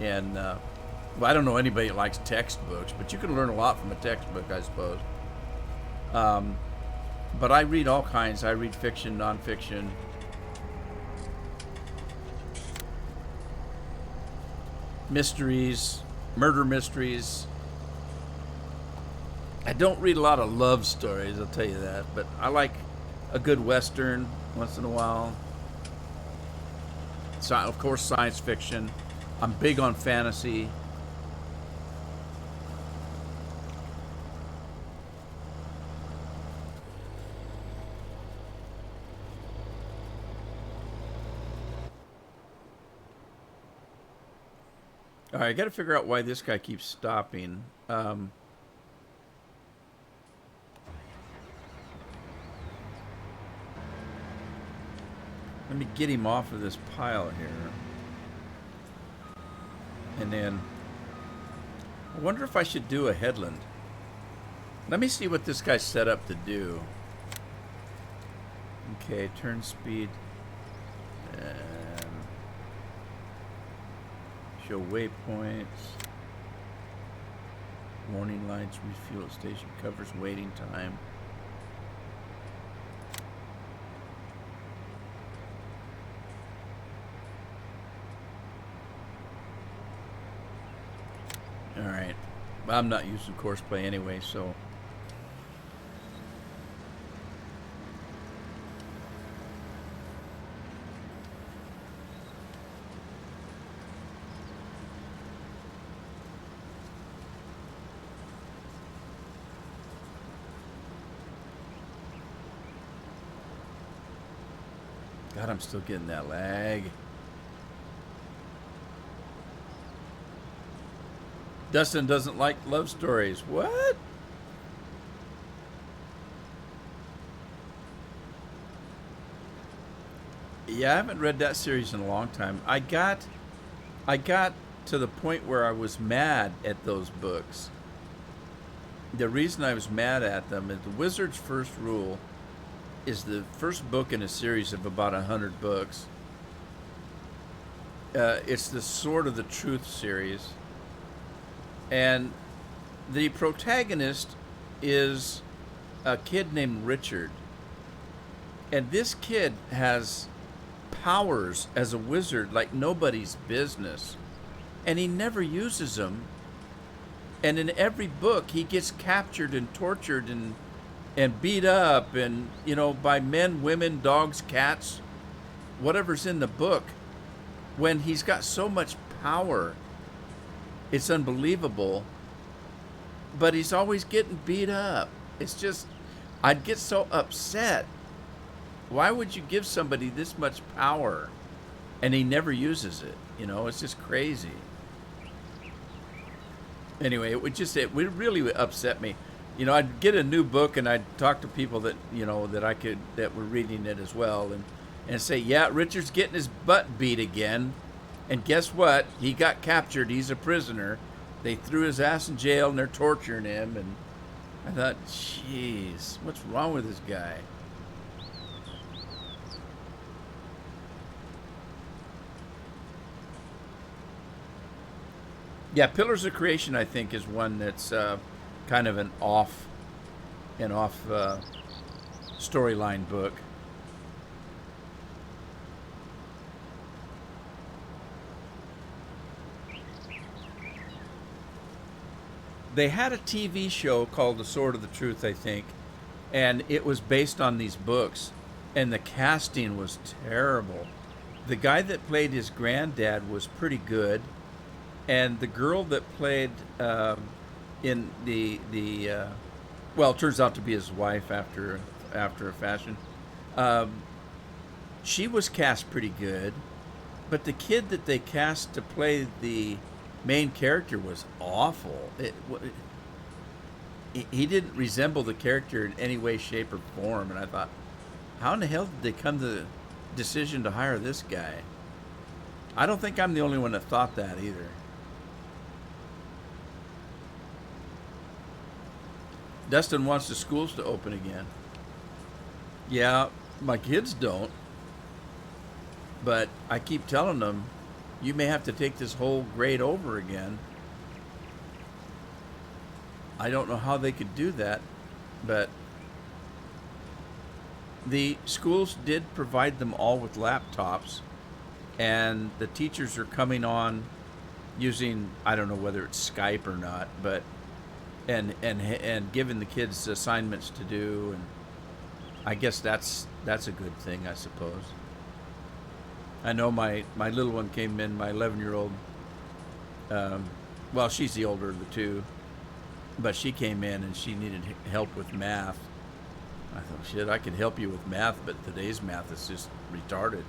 and well, I don't know anybody that likes textbooks, but you can learn a lot from a textbook, I suppose. But I read all kinds. I read fiction, nonfiction. Mysteries, murder mysteries. I don't read a lot of love stories, I'll tell you that, but I like a good Western once in a while. So, of course, science fiction. I'm big on fantasy. All right, I got to figure out why this guy keeps stopping. Let me get him off of this pile here. And then I wonder if I should do a headland. Let me see what this guy's set up to do. Okay, turn speed. Show waypoints. Warning lights, refuel station, covers waiting time. Alright. Well, I'm not using courseplay anyway, so. God, I'm still getting that lag. Dustin doesn't like love stories. What? Yeah, I haven't read that series in a long time. I got to the point where I was mad at those books. The reason I was mad at them is the Wizard's First Rule is the first book in a series of about 100 books. It's the Sword of the Truth series. And the protagonist is a kid named Richard. And this kid has powers as a wizard like nobody's business. And he never uses them. And in every book, he gets captured and tortured and beat up and, you know, by men, women, dogs, cats, whatever's in the book. When he's got so much power, it's unbelievable, but he's always getting beat up. It's just, I'd get so upset. Why would you give somebody this much power and he never uses it? You know, it's just crazy. Anyway, it would really upset me. You know, I'd get a new book and I'd talk to people that, you know, that were reading it as well and say, yeah, Richard's getting his butt beat again. And guess what? He got captured. He's a prisoner. They threw his ass in jail and they're torturing him. And I thought, jeez, what's wrong with this guy? Yeah, Pillars of Creation, I think, is one that's kind of an off storyline book. They had a TV show called The Sword of the Truth, I think, and it was based on these books, and the casting was terrible. The guy that played his granddad was pretty good, and the girl that played in well, it turns out to be his wife after a fashion. She was cast pretty good, but the kid that they cast to play the main character was awful. He didn't resemble the character in any way, shape, or form, and I thought, how in the hell did they come to the decision to hire this guy? I don't think I'm the only one that thought that either. Dustin wants the schools to open again. Yeah, my kids don't. But I keep telling them, you may have to take this whole grade over again. I don't know how they could do that, but the schools did provide them all with laptops, and the teachers are coming on using, I don't know whether it's Skype or not, but and giving the kids assignments to do, and I guess that's a good thing, I suppose. I know my little one came in, my 11-year-old, well, she's the older of the two, but she came in and she needed help with math. I thought, shit, I could help you with math, but today's math is just retarded.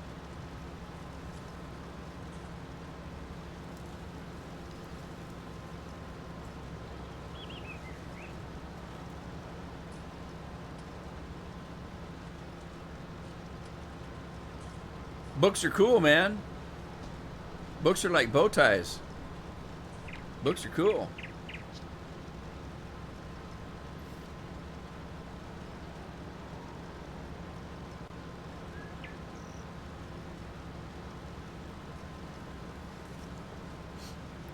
Books are cool, man. Books are like bow ties. Books are cool.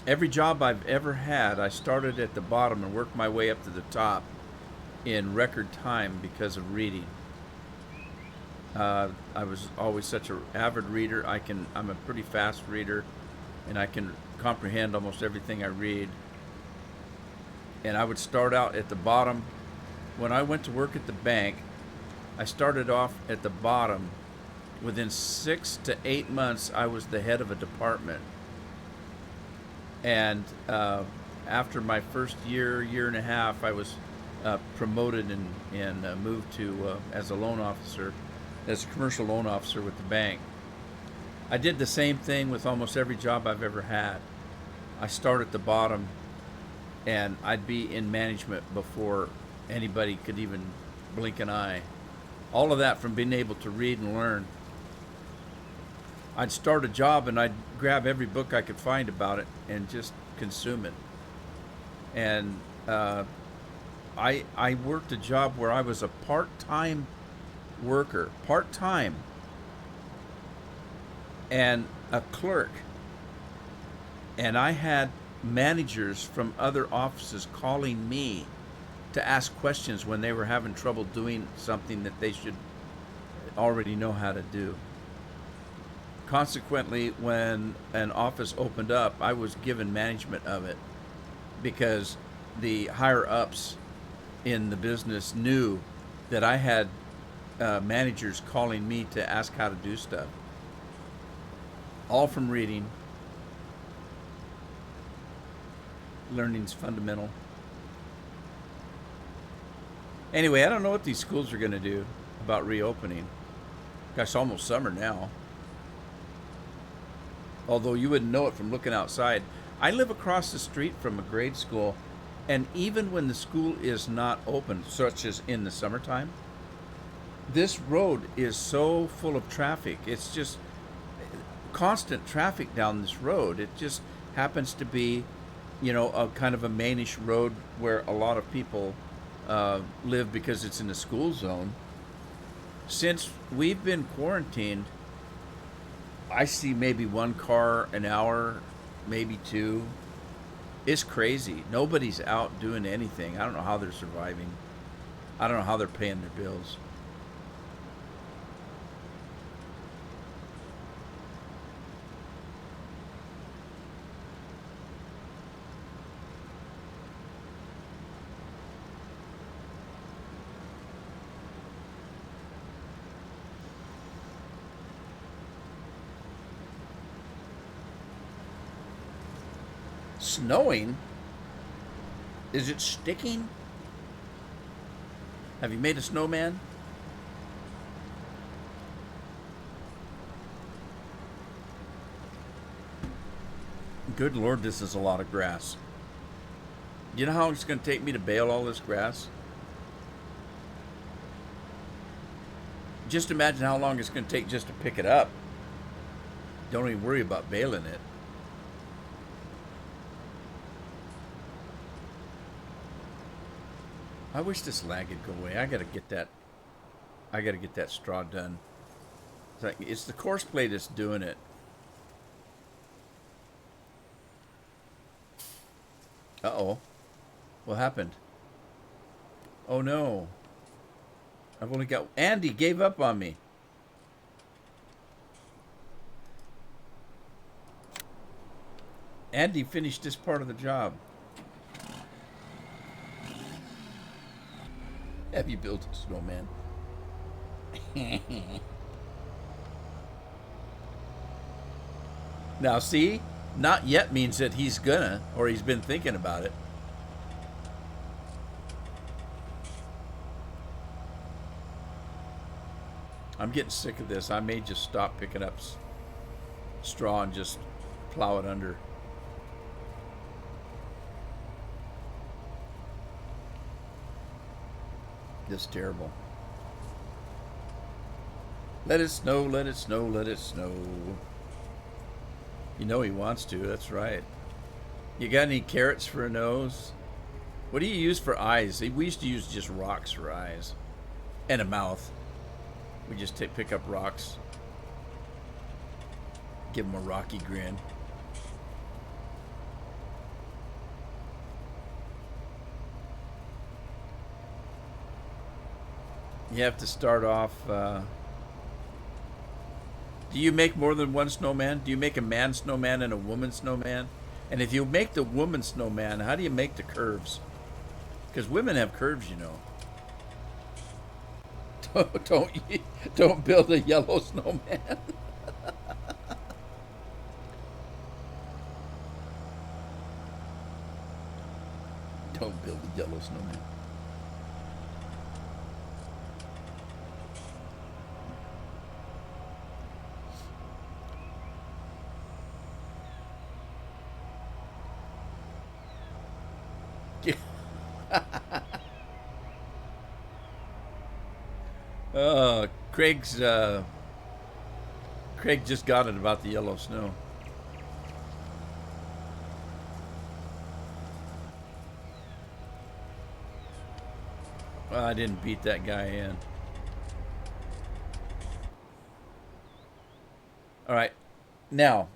Every job I've ever had, I started at the bottom and worked my way up to the top in record time because of reading. I was always such an avid reader. I'm a pretty fast reader, and I can comprehend almost everything I read. And I would start out at the bottom. When I went to work at the bank, I started off at the bottom. Within 6 to 8 months, I was the head of a department. And after my first year and a half, I was promoted and moved to as a loan officer, as a commercial loan officer with the bank. I did the same thing with almost every job I've ever had. I start at the bottom, and I'd be in management before anybody could even blink an eye. All of that from being able to read and learn. I'd start a job and I'd grab every book I could find about it and just consume it. And I worked a job where I was a part-time worker, part-time, and a clerk. And I had managers from other offices calling me to ask questions when they were having trouble doing something that they should already know how to do. Consequently, when an office opened up, I was given management of it because the higher ups in the business knew that I had managers calling me to ask how to do stuff. All from reading. Learning's fundamental. Anyway, I don't know what these schools are going to do about reopening. Gosh, it's almost summer now. Although you wouldn't know it from looking outside. I live across the street from a grade school, and even when the school is not open, such as in the summertime, this road is so full of traffic. It's just constant traffic down this road. It just happens to be, a kind of a mainish road where a lot of people live because it's in the school zone. Since we've been quarantined, I see maybe one car an hour, maybe two. It's crazy. Nobody's out doing anything. I don't know how they're surviving. I don't know how they're paying their bills. Snowing? Is it sticking? Have you made a snowman? Good Lord, this is a lot of grass. You know how long it's going to take me to bale all this grass? Just imagine how long it's going to take just to pick it up. Don't even worry about baling it. I wish this lag would go away. I gotta get that straw done. It's the course plate that's doing it. Uh-oh. What happened? Oh no. I've only got... Andy gave up on me. Andy finished this part of the job. Have you built a snowman? Now see, not yet means that he's gonna, or he's been thinking about it. I'm getting sick of this. I may just stop picking up straw and just plow it under. This is terrible. Let it snow, let it snow, let it snow. You know he wants to, that's right. You got any carrots for a nose? What do you use for eyes? We used to use just rocks for eyes. And a mouth. We just pick up rocks. Give him a rocky grin. You have to start off. Do you make more than one snowman? Do you make a man snowman and a woman snowman? And if you make the woman snowman, how do you make the curves? Because women have curves, you know. Don't build a yellow snowman. Don't build a yellow snowman. Craig's Craig just got it about the yellow snow. Well, I didn't beat that guy in. All right, now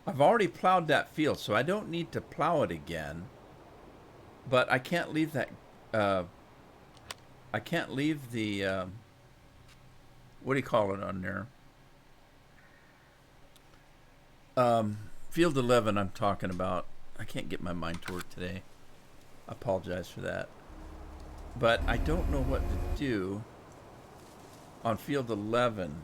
I've already plowed that field, so I don't need to plow it again. But I can't leave that. I can't leave the. What do you call it on there? Field 11. I'm talking about. I can't get my mind to work today. I apologize for that. But I don't know what to do on field 11.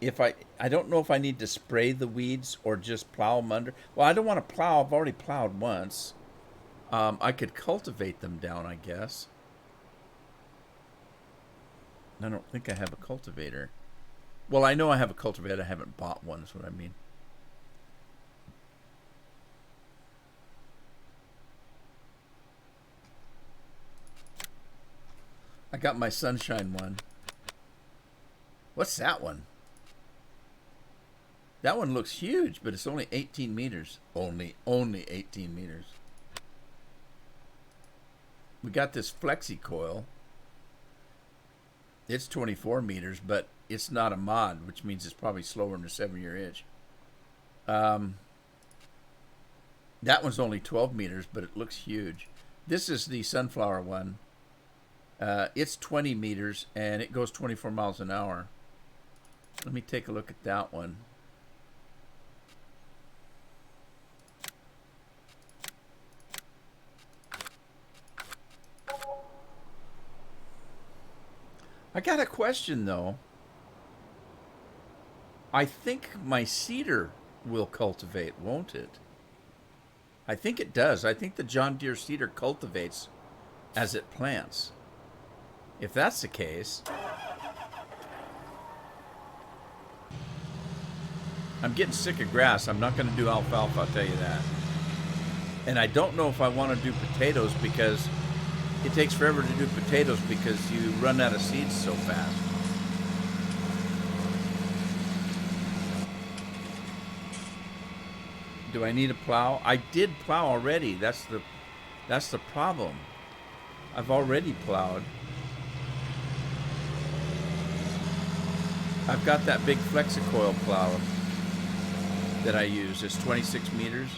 If I don't know if I need to spray the weeds or just plow them under. Well, I don't want to plow. I've already plowed once. I could cultivate them down, I guess. I don't think I have a cultivator. Well, I know I have a cultivator. I haven't bought one, is what I mean. I got my sunshine one. What's that one? That one looks huge, but it's only 18 meters. Only 18 meters. We got this flexi coil. It's 24 meters, but it's not a mod, which means it's probably slower than a 7-year itch. That one's only 12 meters, but it looks huge. This is the sunflower one. It's 20 meters, and it goes 24 miles an hour. Let me take a look at that one. I got a question, though. I think my cedar will cultivate, won't it? I think it does. I think the John Deere cedar cultivates as it plants. If that's the case, I'm getting sick of grass. I'm not going to do alfalfa, I'll tell you that. And I don't know if I want to do potatoes because it takes forever to do potatoes because you run out of seeds so fast. Do I need a plow? I did plow already. That's the problem. I've already plowed. I've got that big Flexicoil plow that I use. It's 26 meters.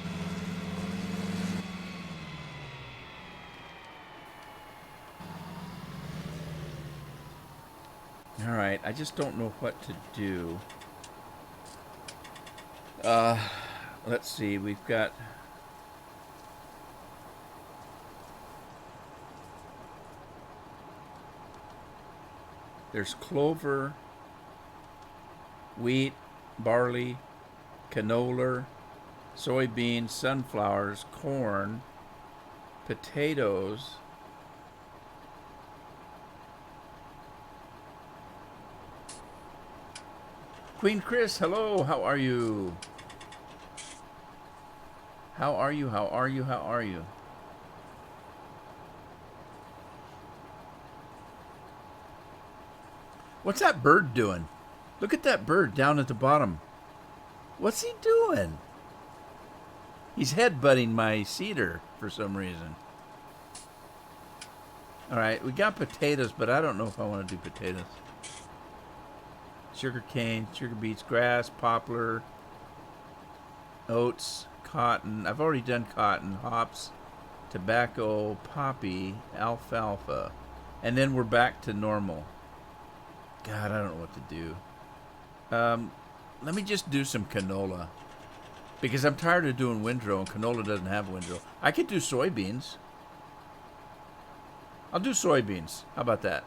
All right, I just don't know what to do. Let's see, we've got... There's clover, wheat, barley, canola, soybeans, sunflowers, corn, potatoes. Queen Chris, hello, how are you? How are you? How are you? How are you? What's that bird doing? Look at that bird down at the bottom. What's he doing? He's headbutting my cedar for some reason. All right, we got potatoes, but I don't know if I want to do potatoes. Sugar cane, sugar beets, grass, poplar, oats, cotton. I've already done cotton, hops, tobacco, poppy, alfalfa. And then we're back to normal. God, I don't know what to do. Let me just do some canola. Because I'm tired of doing windrow, and canola doesn't have windrow. I could do soybeans. I'll do soybeans. How about that?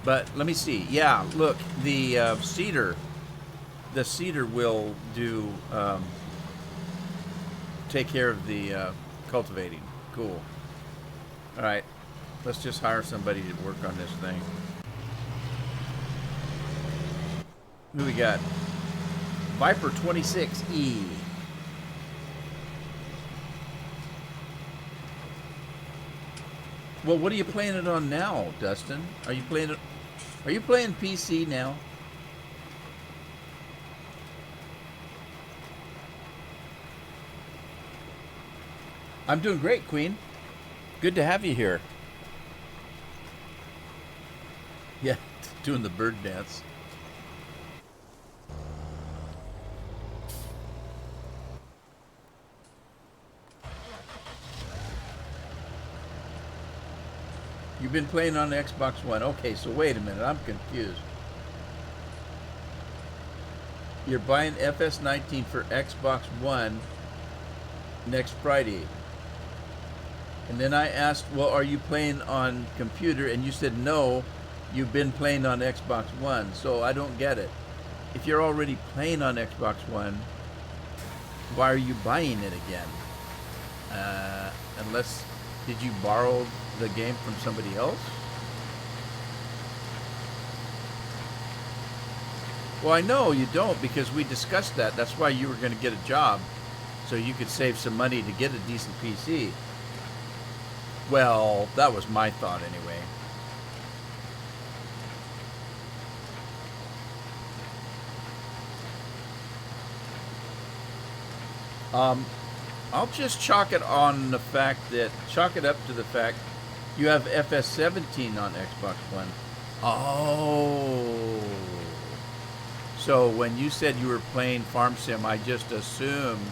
But let me see. Yeah, look, the cedar will do take care of the cultivating. Cool. All right, let's just hire somebody to work on this thing. Who we got? Viper 26E. Well, what are you playing it on now, Dustin? Are you playing PC now? I'm doing great, Queen. Good to have you here. Yeah, doing the bird dance. You've been playing on the Xbox One. Okay, so wait a minute. I'm confused. You're buying FS19 for Xbox One next Friday. And then I asked, well, are you playing on computer? And you said, no, you've been playing on Xbox One. So I don't get it. If you're already playing on Xbox One, why are you buying it again? Unless, did you borrow the game from somebody else? Well, I know you don't, because we discussed that. That's why you were going to get a job, so you could save some money to get a decent PC. Well, that was my thought anyway. I'll just chalk it up to the fact you have FS17 on Xbox One. Oh. So when you said you were playing Farm Sim, I just assumed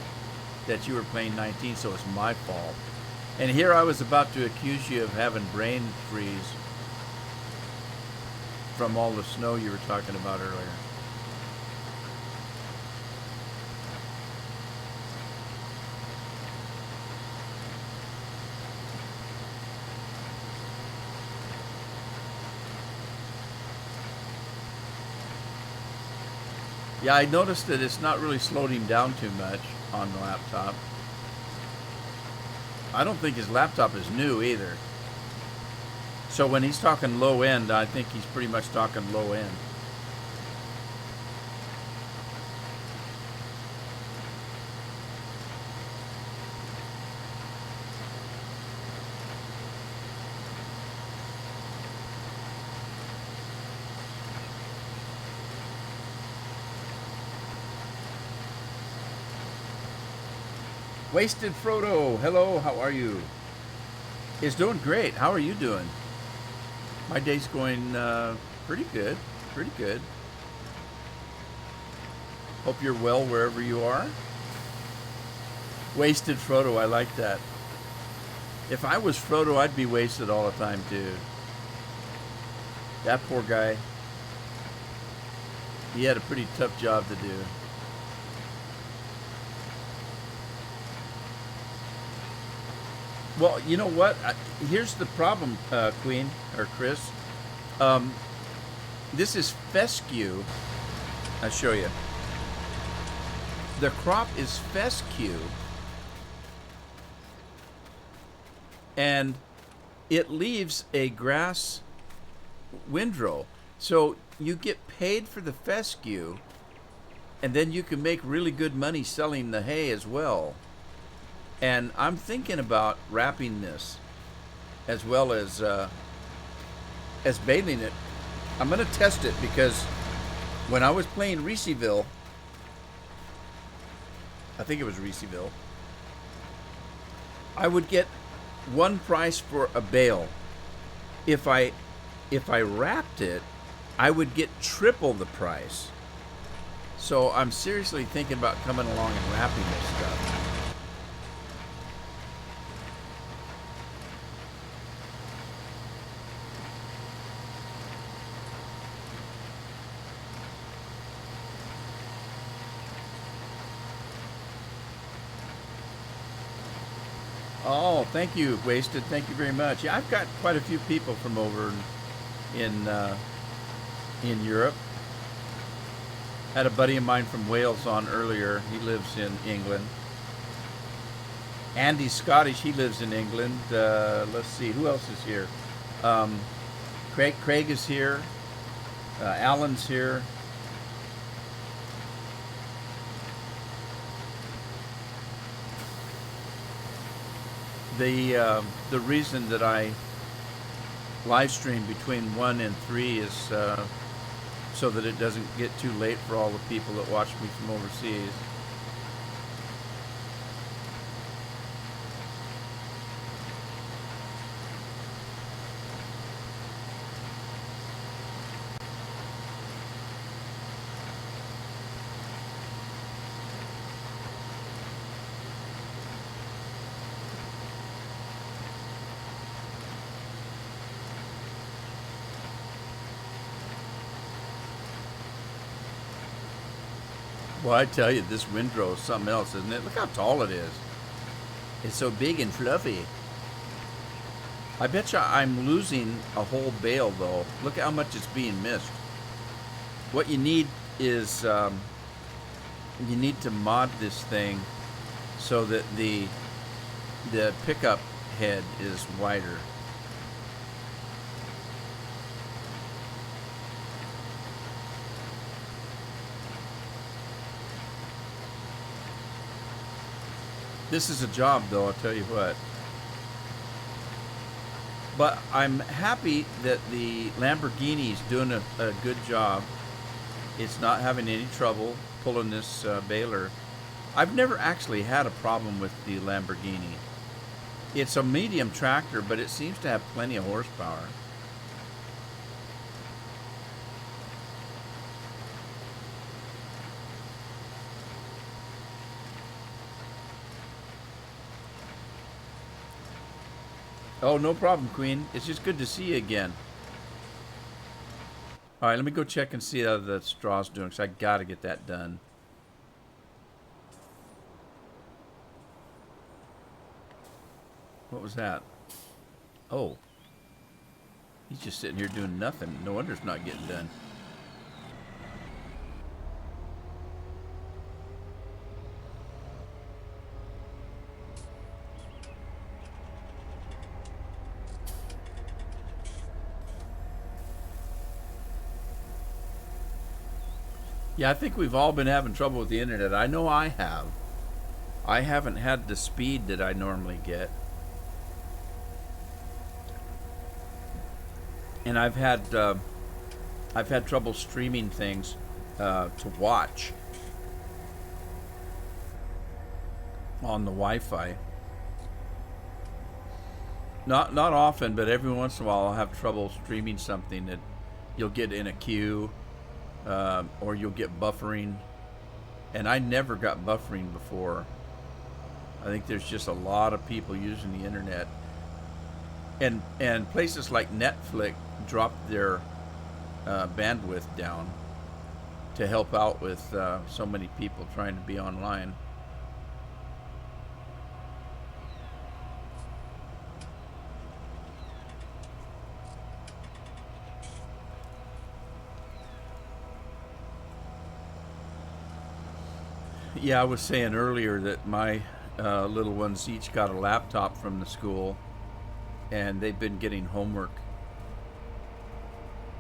that you were playing 19, so it's my fault. And here I was about to accuse you of having brain freeze from all the snow you were talking about earlier. Yeah, I noticed that it's not really slowed him down too much on the laptop. I don't think his laptop is new either. So when he's talking low end, I think he's pretty much talking low end. Wasted Frodo, hello, how are you? It's doing great. How are you doing? My day's going pretty good, pretty good. Hope you're well wherever you are. Wasted Frodo, I like that. If I was Frodo, I'd be wasted all the time too. That poor guy. He had a pretty tough job to do. Well, you know what? Here's the problem, Queen, or Chris. This is fescue. I'll show you. The crop is fescue. And it leaves a grass windrow. So you get paid for the fescue, and then you can make really good money selling the hay as well. And I'm thinking about wrapping this, as well as as baling it. I'm going to test it because when I was playing Reeseville, I think it was Reeseville, I would get one price for a bale. If I wrapped it, I would get triple the price. So I'm seriously thinking about coming along and wrapping this stuff. Oh, thank you, Wasted. Thank you very much. Yeah, I've got quite a few people from over in Europe. Had a buddy of mine from Wales on earlier. He lives in England. Andy's Scottish. He lives in England. Let's see, who else is here? Craig is here. Alan's here. The reason that I live stream between 1 and 3 is so that it doesn't get too late for all the people that watch me from overseas. Well, I tell you, this windrow is something else, isn't it? Look how tall it is. It's so big and fluffy. I bet you I'm losing a whole bale, though. Look at how much it's being missed. What you need is you need to mod this thing so that the pickup head is wider. This is a job, though, I'll tell you what. But I'm happy that the Lamborghini's doing a good job. It's not having any trouble pulling this baler. I've never actually had a problem with the Lamborghini. It's a medium tractor, but it seems to have plenty of horsepower. Oh, no problem, Queen. It's just good to see you again. All right, let me go check and see how the straw's doing, because I got to get that done. What was that? Oh. He's just sitting here doing nothing. No wonder it's not getting done. Yeah, I think we've all been having trouble with the internet. I know I have. I haven't had the speed that I normally get. And I've had trouble streaming things to watch on the Wi-Fi. Not often, but every once in a while I'll have trouble streaming something that you'll get in a queue. Or you'll get buffering, and I never got buffering before. I think there's just a lot of people using the internet, and places like Netflix dropped their bandwidth down to help out with so many people trying to be online. Yeah, I was saying earlier that my little ones each got a laptop from the school, and they've been getting homework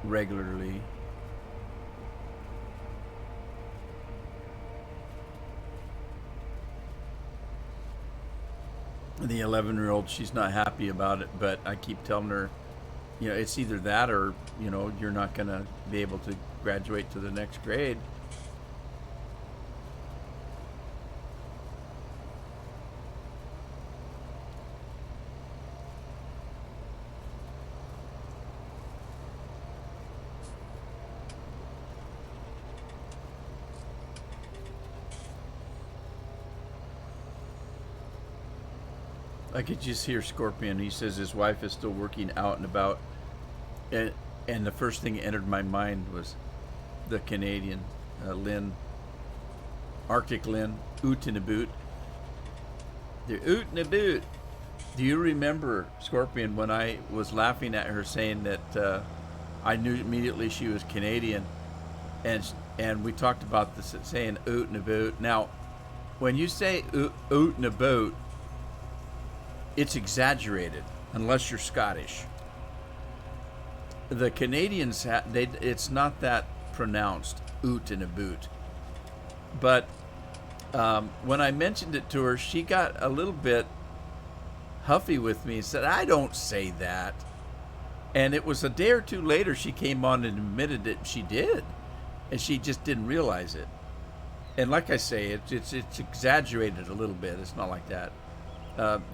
regularly. The 11-year-old, she's not happy about it, but I keep telling her you know, it's either that or, you know, you're not going to be able to graduate to the next grade. I could just hear Scorpion. He says his wife is still working out and about. And the first thing that entered my mind was the Canadian, Lynn, Arctic Lynn, Oot in a Boot. The Oot in a Boot. Do you remember, Scorpion, when I was laughing at her saying that I knew immediately she was Canadian, and we talked about this saying Oot in a Boot. Now, when you say Oot in a Boot, it's exaggerated, unless you're Scottish. The Canadians, it's not that pronounced, oot in a boot. But when I mentioned it to her, she got a little bit huffy with me and said, I don't say that. And it was a day or two later she came on and admitted that she did. And she just didn't realize it. And like I say, it's exaggerated a little bit. It's not like that.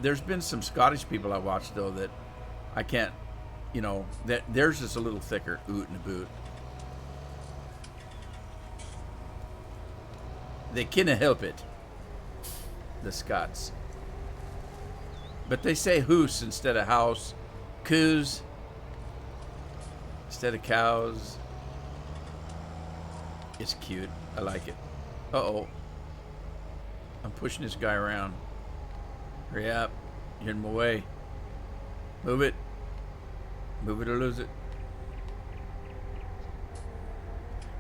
There's been some Scottish people I watched, though, that I can't, you know, that theirs is a little thicker, oot and a boot. They canna help it, the Scots. But they say hoose instead of house, coos instead of cows. It's cute. I like it. Uh-oh. I'm pushing this guy around. Hurry up. You're in my way. Move it. Move it or lose it.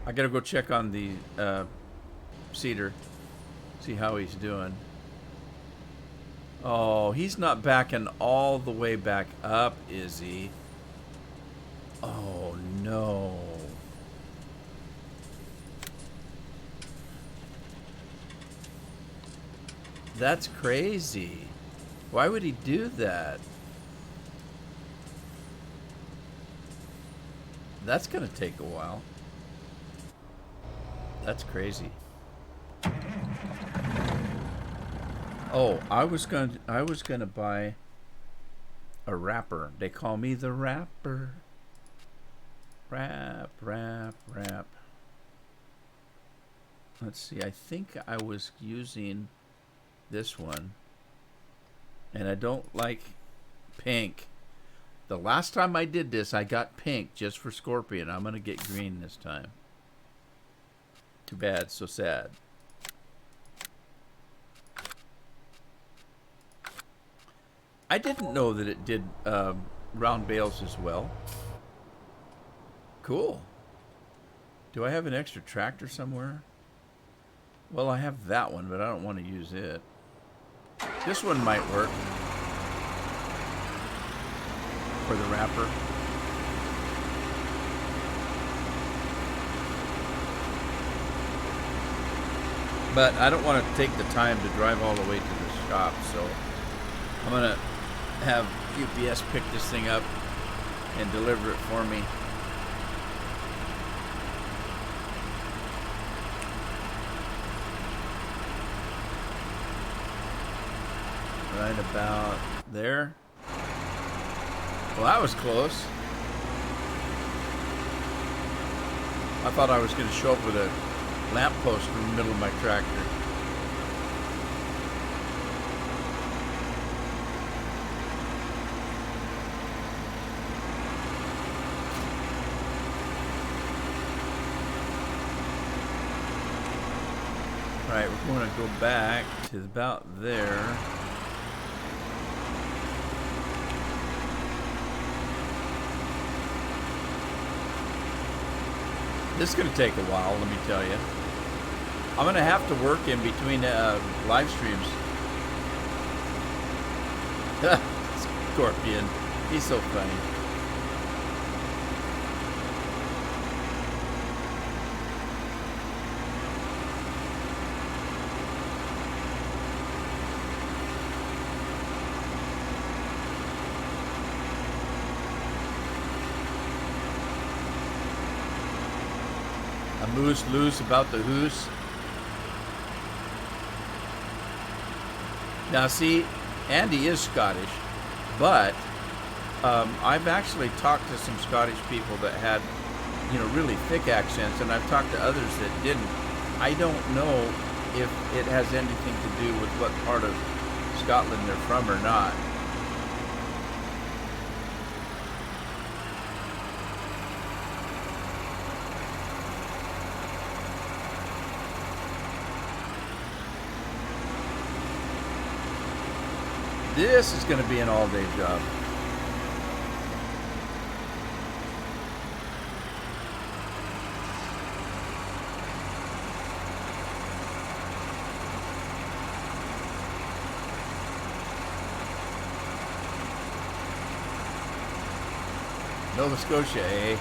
I gotta go check on the cedar. See how he's doing. Oh, he's not backing all the way back up, is he? Oh, no. That's crazy. Why would he do that? That's gonna take a while. That's crazy. Oh, I was gonna buy a wrapper. They call me the rapper. Rap. Let's see. I think I was using this one, and I don't like pink. The last time I did this, I got pink just for Scorpion. I'm gonna get green this time. Too bad, so sad. I didn't know that it did round bales as well. Cool. Do I have an extra tractor somewhere? Well, I have that one, but I don't want to use it. This one might work for the wrapper. But I don't want to take the time to drive all the way to the shop, so I'm going to have UPS pick this thing up and deliver it for me. Right about there. Well, that was close. I thought I was going to show up with a lamppost in the middle of my tractor. Alright, we're going to go back to about there. This is going to take a while, let me tell you. I'm going to have to work in between live streams. Scorpion. He's so funny. Moose loose about the hoose. Now see, Andy is Scottish, but I've actually talked to some Scottish people that had, you know, really thick accents, and I've talked to others that didn't. I don't know if it has anything to do with what part of Scotland they're from or not. This is going to be an all-day job. Nova Scotia, eh?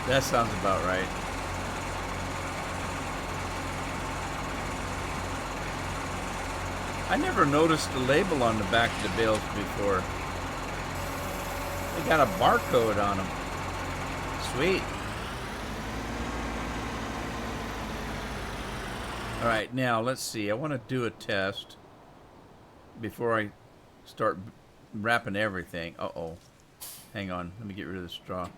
That sounds about right. I never noticed the label on the back of the bales before. They got a barcode on them. Sweet. All right, now let's see. I want to do a test before I start wrapping everything. Uh-oh. Hang on. Let me get rid of the straw.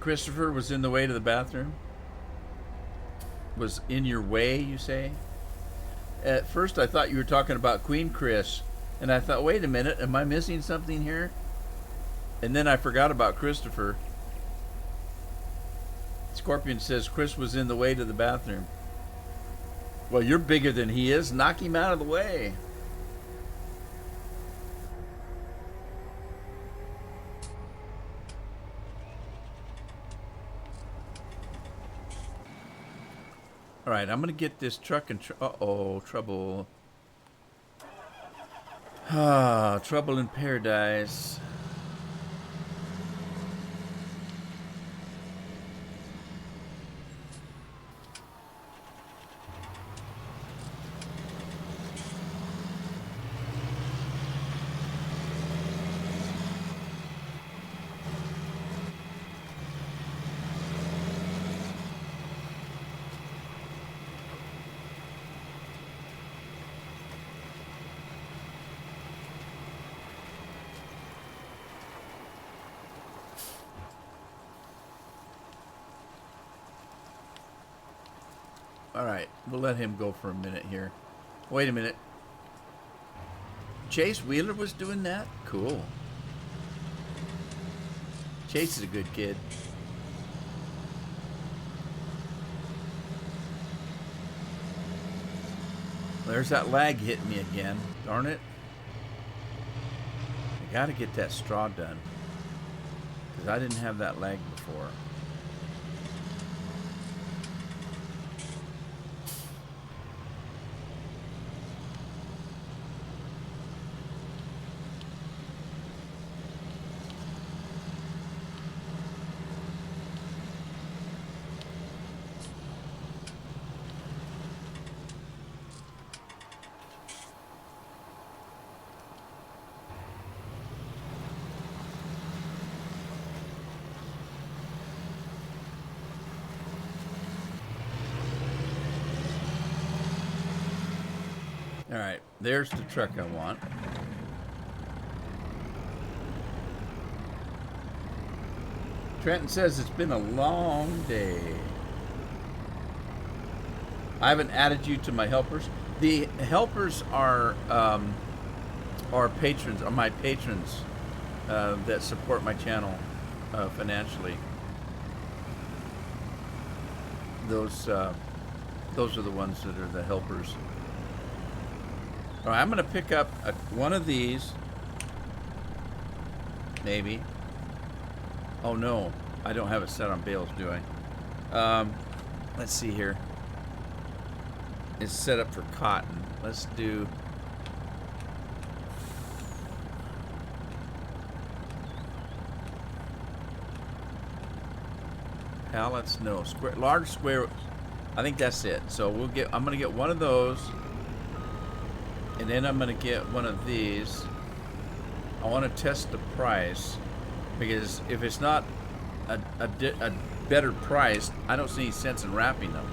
Christopher was in the way to the bathroom? Was in your way, you say? At first I thought you were talking about Queen Chris, and I thought, wait a minute, am I missing something here? And then I forgot about Christopher. Scorpion says Chris was in the way to the bathroom. Well, you're bigger than he is. Knock him out of the way. All right, I'm going to get this truck and... Uh-oh, trouble. Ah, trouble in paradise. All right, we'll let him go for a minute here. Wait a minute. Chase Wheeler was doing that? Cool. Chase is a good kid. There's that lag hitting me again. Darn it. I gotta get that straw done, because I didn't have that lag before. All right, there's the truck I want. Trenton says it's been a long day. I haven't added you to my helpers. The helpers are patrons, are my patrons that support my channel financially. Those are the ones that are the helpers. All right, I'm going to pick up one of these. Maybe. Oh, no. I don't have it set on bales, do I? Let's see here. is set up for cotton. Let's do... pallets, no, square, large square. I think that's it. So we'll get. I'm gonna get one of those, and then I'm gonna get one of these. I want to test the price because if it's not a better price, I don't see any sense in wrapping them.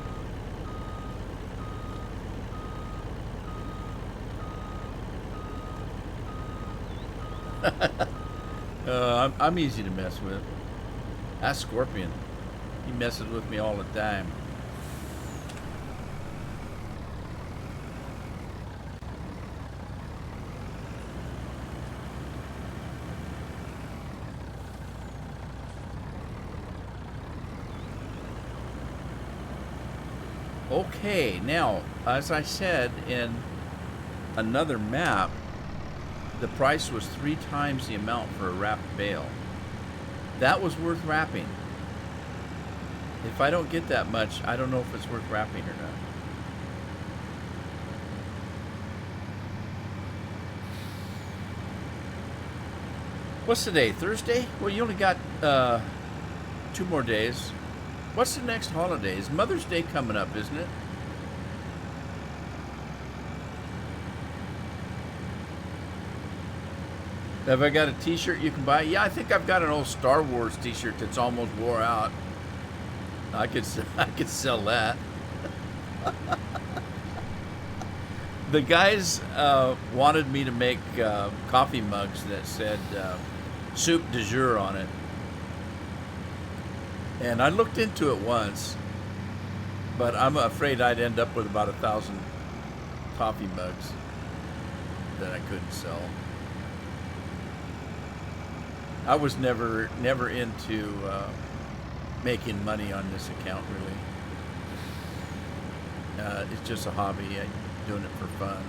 I'm easy to mess with. That's Scorpion. He messes with me all the time. Okay, now, as I said in another map, the price was 3 times the amount for a wrapped bale. That was worth wrapping. If I don't get that much, I don't know if it's worth wrapping or not. What's today? Thursday? Well, you only got 2 more days. What's the next holiday? Is Mother's Day coming up, isn't it? Have I got a t-shirt you can buy? Yeah, I think I've got an old Star Wars t-shirt that's almost wore out. I could sell that. The guys wanted me to make coffee mugs that said soup du jour on it. And I looked into it once, but I'm afraid I'd end up with about 1,000 coffee mugs that I couldn't sell. I was never into making money on this account, really. It's just a hobby. I'm doing it for fun.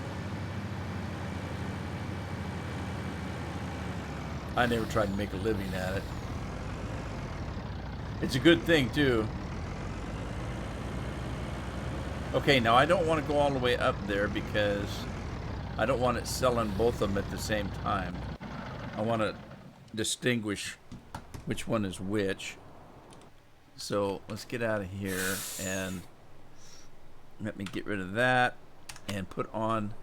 I never tried to make a living at it. It's a good thing, too. Okay, now I don't want to go all the way up there because I don't want it selling both of them at the same time. I want to distinguish which one is which. So let's get out of here and let me get rid of that and put on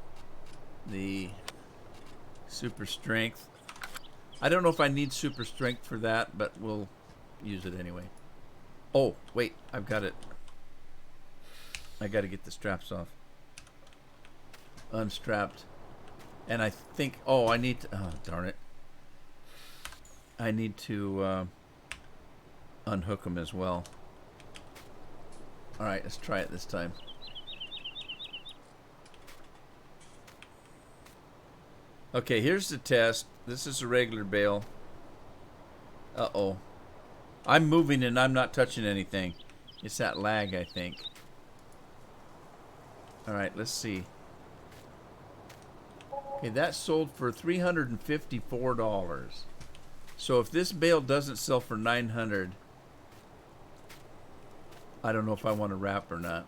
the super strength. I don't know if I need super strength for that, but we'll use it anyway. Oh, wait, I've got it. I got to get the straps off. Unstrapped. And I think, oh, I need to, oh, darn it. I need to unhook them as well. All right, let's try it this time. Okay, here's the test. This is a regular bale. Uh-oh. I'm moving and I'm not touching anything. It's that lag, I think. All right, let's see. Okay, that sold for $354. So if this bale doesn't sell for $900, I don't know if I want to wrap or not.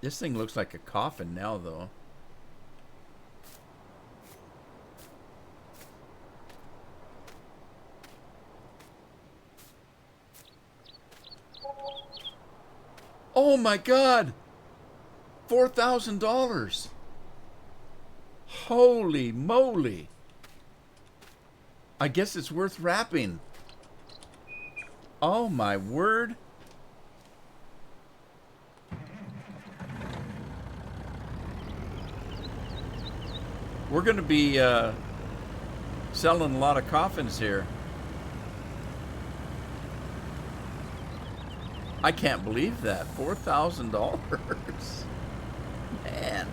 This thing looks like a coffin now, though. Oh my God! $4,000! Holy moly! I guess it's worth wrapping. Oh my word! We're going to be selling a lot of coffins here. I can't believe that. $4,000. Man.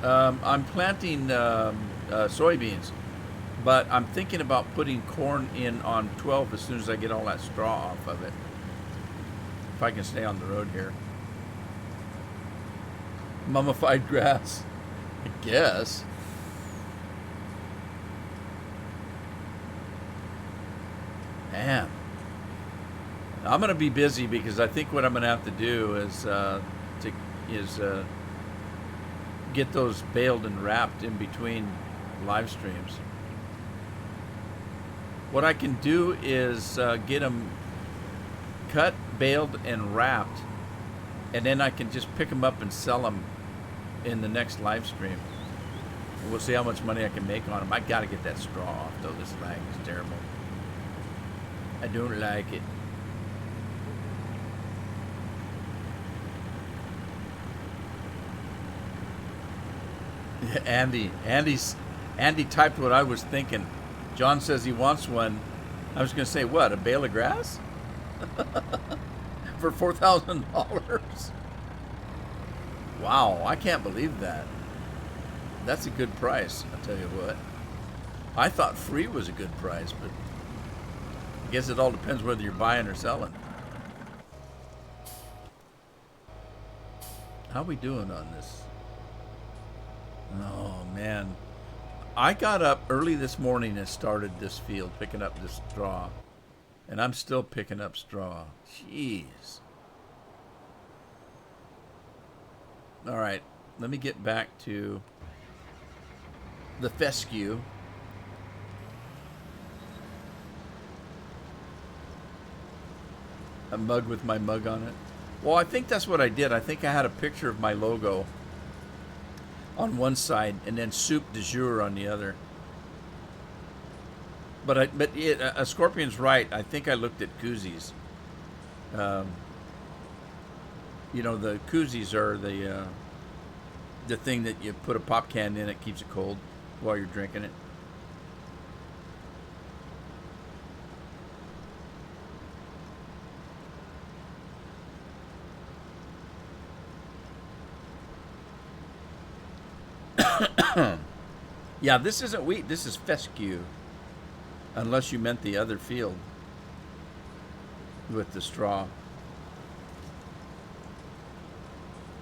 I'm planting soybeans, but I'm thinking about putting corn in on 12 as soon as I get all that straw off of it. If I can stay on the road here. Mummified grass. I guess. Man. I'm going to be busy because I think what I'm going to have to do is get those baled and wrapped in between live streams. What I can do is get them cut, baled, and wrapped, and then I can just pick them up and sell them in the next live stream. We'll see how much money I can make on them. I got to get that straw off, though. This lag is terrible. I don't like it. Andy typed what I was thinking. John says he wants one. I was going to say, what, a bale of grass? For $4,000? Wow, I can't believe that. That's a good price, I'll tell you what. I thought free was a good price, but I guess it all depends whether you're buying or selling. How we doing on this? Oh, man. I got up early this morning and started this field, picking up this straw. And I'm still picking up straw. Jeez. All right, let me get back to the fescue. A mug with my mug on it. Well, I think that's what I did. I think I had a picture of my logo on one side and then soup du jour on the other. But a Scorpion's right. I think I looked at koozies. You know, the koozies are the thing that you put a pop can in. It keeps it cold while you're drinking it. Yeah, this isn't wheat. This is fescue. Unless you meant the other field with the straw.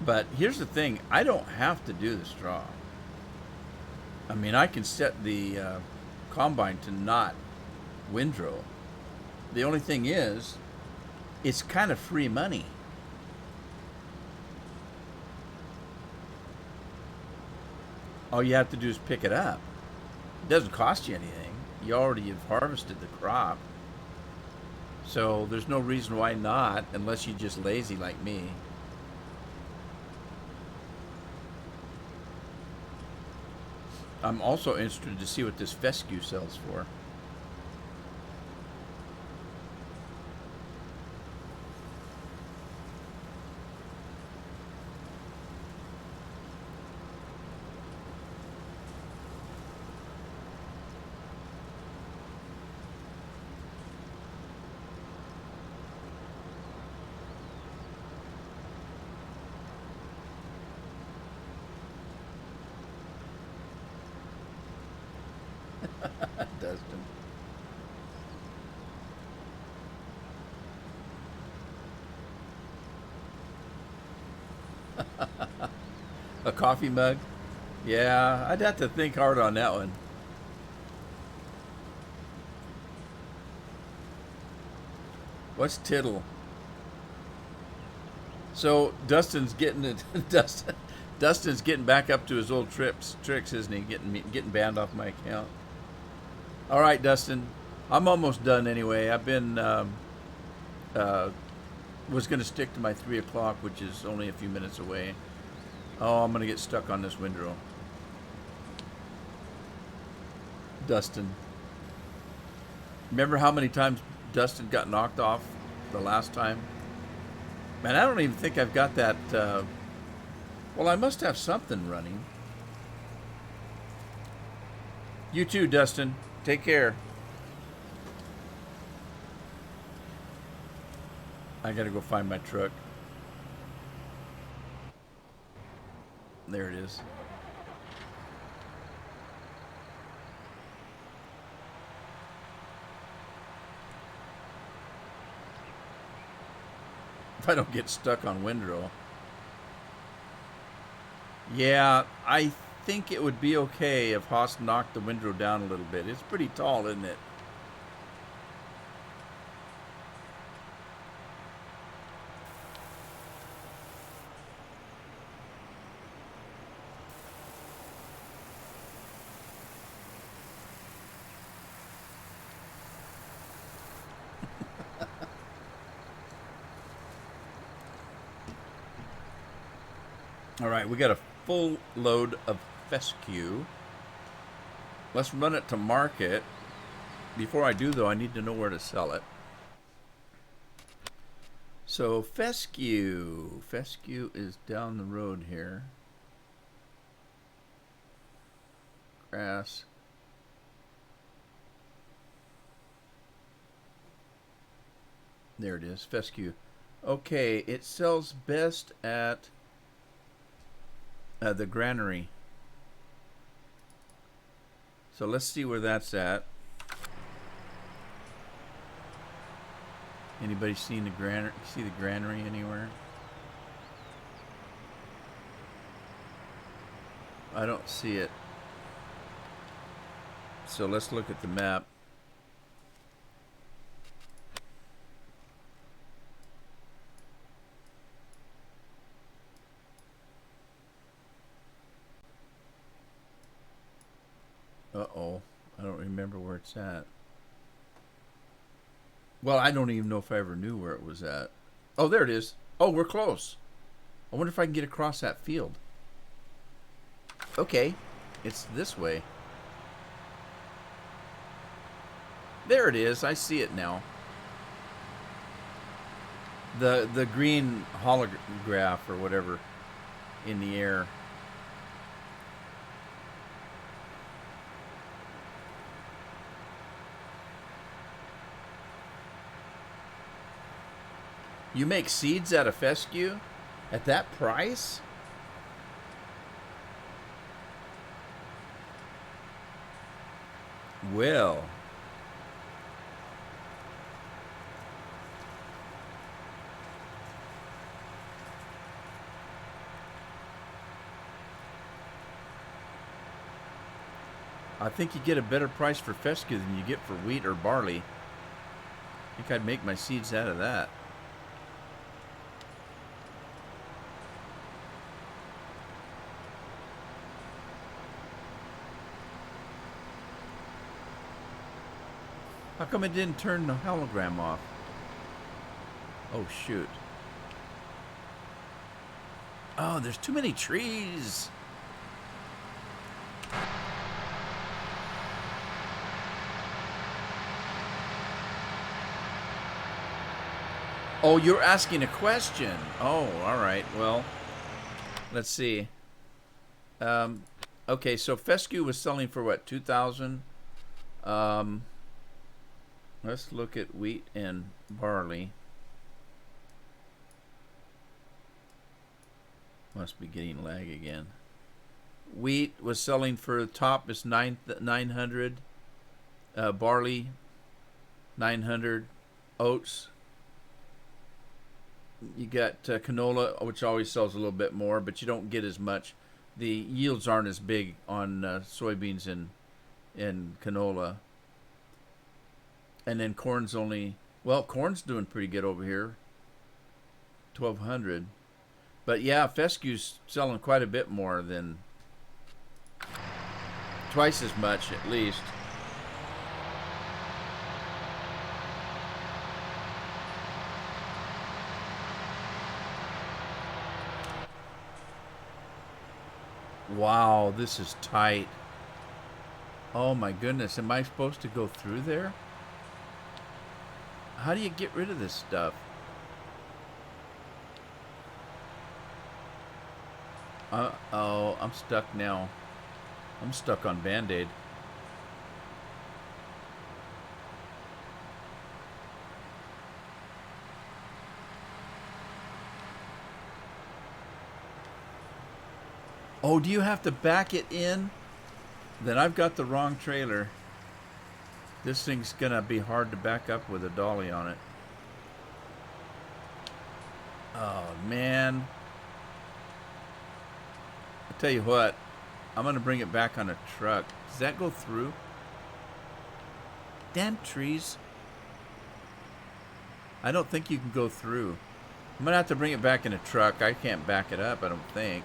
But here's the thing. I don't have to do the straw. I mean, I can set the combine to not windrow. The only thing is, it's kind of free money. All you have to do is pick it up. It doesn't cost you anything. You already have harvested the crop. So there's no reason why not, unless you're just lazy like me. I'm also interested to see what this fescue sells for. Dustin. A coffee mug? Yeah, I'd have to think hard on that one. What's tittle? So Dustin's getting it. Dustin's getting back up to his old tricks, isn't he? Getting banned off my account. All right, Dustin. I'm almost done anyway. I've been was going to stick to my 3 o'clock, which is only a few minutes away. Oh, I'm going to get stuck on this windrow. Dustin. Remember how many times Dustin got knocked off the last time? Man, I don't even think I've got that. Well, I must have something running. You too, Dustin. Take care. I gotta go find my truck. There it is. If I don't get stuck on windrow. Yeah, I think it would be okay if Haas knocked the windrow down a little bit. It's pretty tall, isn't it? All right, we got a full load of fescue. Let's run it to market. Before I do, though, I need to know where to sell it. So fescue. Fescue is down the road here. Grass. There it is, fescue. Okay, it sells best at the granary. So let's see where that's at. Anybody seen the granary? See the granary anywhere? I don't see it. So let's look at the map. Uh-oh. I don't remember where it's at. Well, I don't even know if I ever knew where it was at. Oh, there it is. Oh, we're close. I wonder if I can get across that field. Okay. It's this way. There it is. I see it now. The green holograph or whatever in the air. You make seeds out of fescue at that price? Well, I think you get a better price for fescue than you get for wheat or barley. I think I'd make my seeds out of that. How come it didn't turn the hologram off? Oh, shoot. Oh, there's too many trees. Oh, you're asking a question. Oh, all right. Well, let's see. Okay, so fescue was selling for what, 2,000? Let's look at wheat and barley. Must be getting lag again. Wheat was selling for the top is 900. Barley 900. Oats. You got canola, which always sells a little bit more, but you don't get as much. The yields aren't as big on soybeans and canola. And then corn's only, well, corn's doing pretty good over here. 1,200. But yeah, fescue's selling quite a bit more than twice as much at least. Wow, this is tight. Oh my goodness, am I supposed to go through there? How do you get rid of this stuff? Oh, I'm stuck now. I'm stuck on Band-Aid. Oh, do you have to back it in? Then I've got the wrong trailer. This thing's gonna be hard to back up with a dolly on it. Oh, man. Tell you what, I'm going to bring it back on a truck. Does that go through? Damn trees. I don't think you can go through. I'm going to have to bring it back in a truck. I can't back it up, I don't think.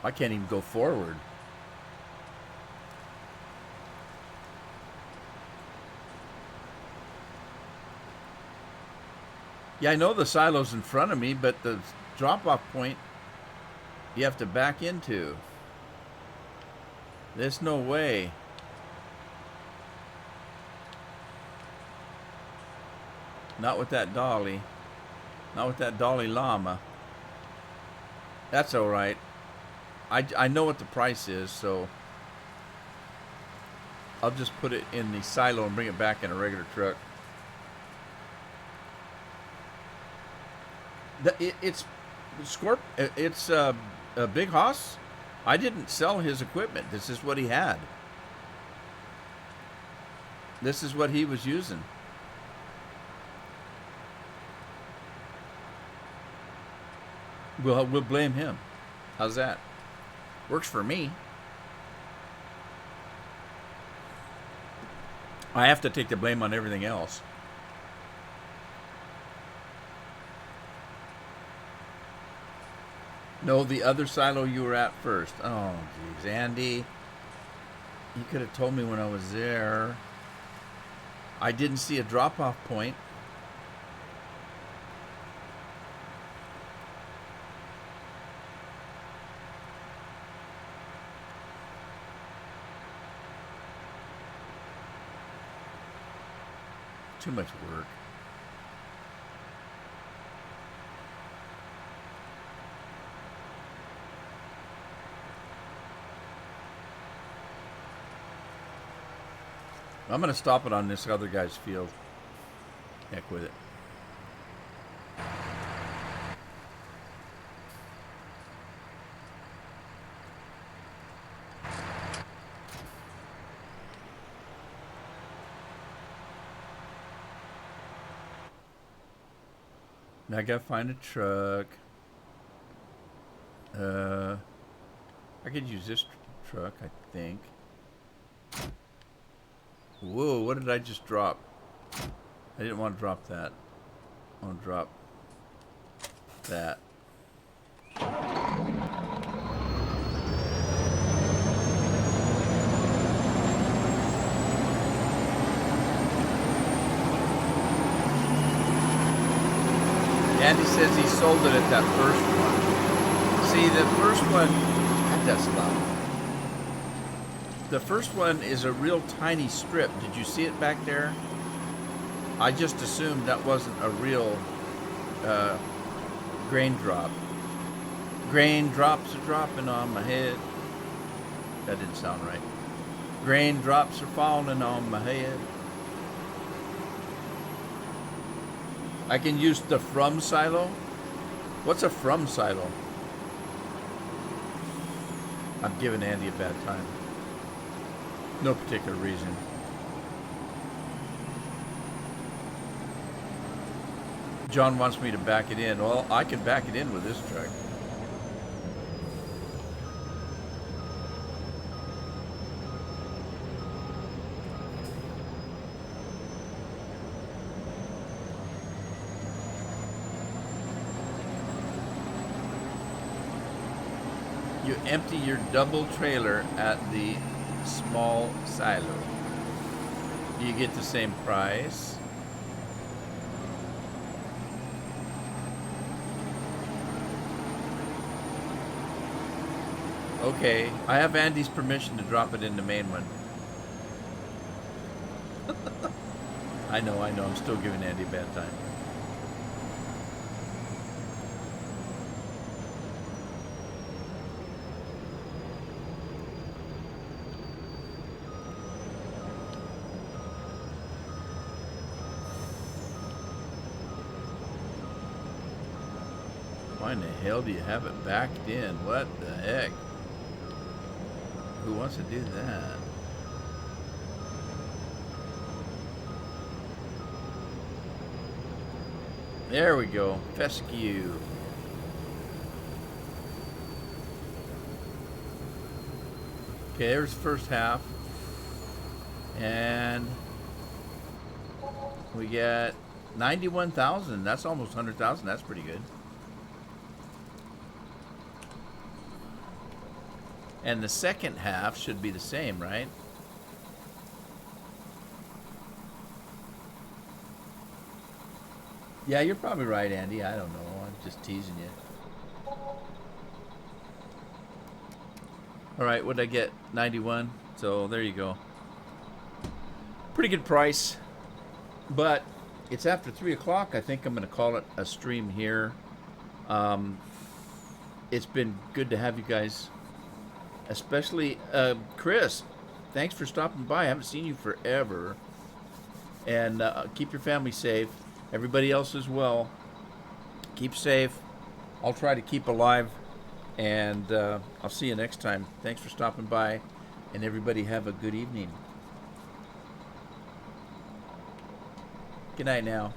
I can't even go forward. Yeah, I know the silo's in front of me, but the drop-off point you have to back into. There's no way. Not with that dolly. Not with that dolly llama. That's all right. I know what the price is, so I'll just put it in the silo and bring it back in a regular truck. It's a Big Hoss. I didn't sell his equipment. This is what he had. This is what he was using. We'll blame him. How's that? Works for me. I have to take the blame on everything else. No, the other silo you were at first. Oh, geez, Andy. You could have told me when I was there. I didn't see a drop-off point. Too much work. I'm going to stop it on this other guy's field. Heck with it. Now I gotta find a truck. I could use this truck, I think. Whoa, what did I just drop? I didn't want to drop that. I want to drop that. Andy says he sold it at that first one. See, the first one, that's loud. The first one is a real tiny strip. Did you see it back there? I just assumed that wasn't a real grain drop. Grain drops are dropping on my head. That didn't sound right. Grain drops are falling on my head. I can use the from silo. What's a from silo? I'm giving Andy a bad time. No particular reason. John wants me to back it in. Well, I can back it in with this truck. You empty your double trailer at the small silo. You get the same price. Okay, I have Andy's permission to drop it in the main one. I know, I'm still giving Andy a bad time. Why in the hell do you have it backed in? What the heck? Who wants to do that? There we go. Fescue. Okay, there's the first half. And we get 91,000. That's almost 100,000. That's pretty good. And the second half should be the same, right? Yeah, you're probably right, Andy. I don't know. I'm just teasing you. All right, what did I get? 91. So there you go. Pretty good price. But it's after 3 o'clock. I think I'm going to call it a stream here. It's been good to have you guys. Especially Chris. Thanks for stopping by. I haven't seen you forever. And keep your family safe. Everybody else as well. Keep safe. I'll try to keep alive. And I'll see you next time. Thanks for stopping by. And everybody have a good evening. Good night now.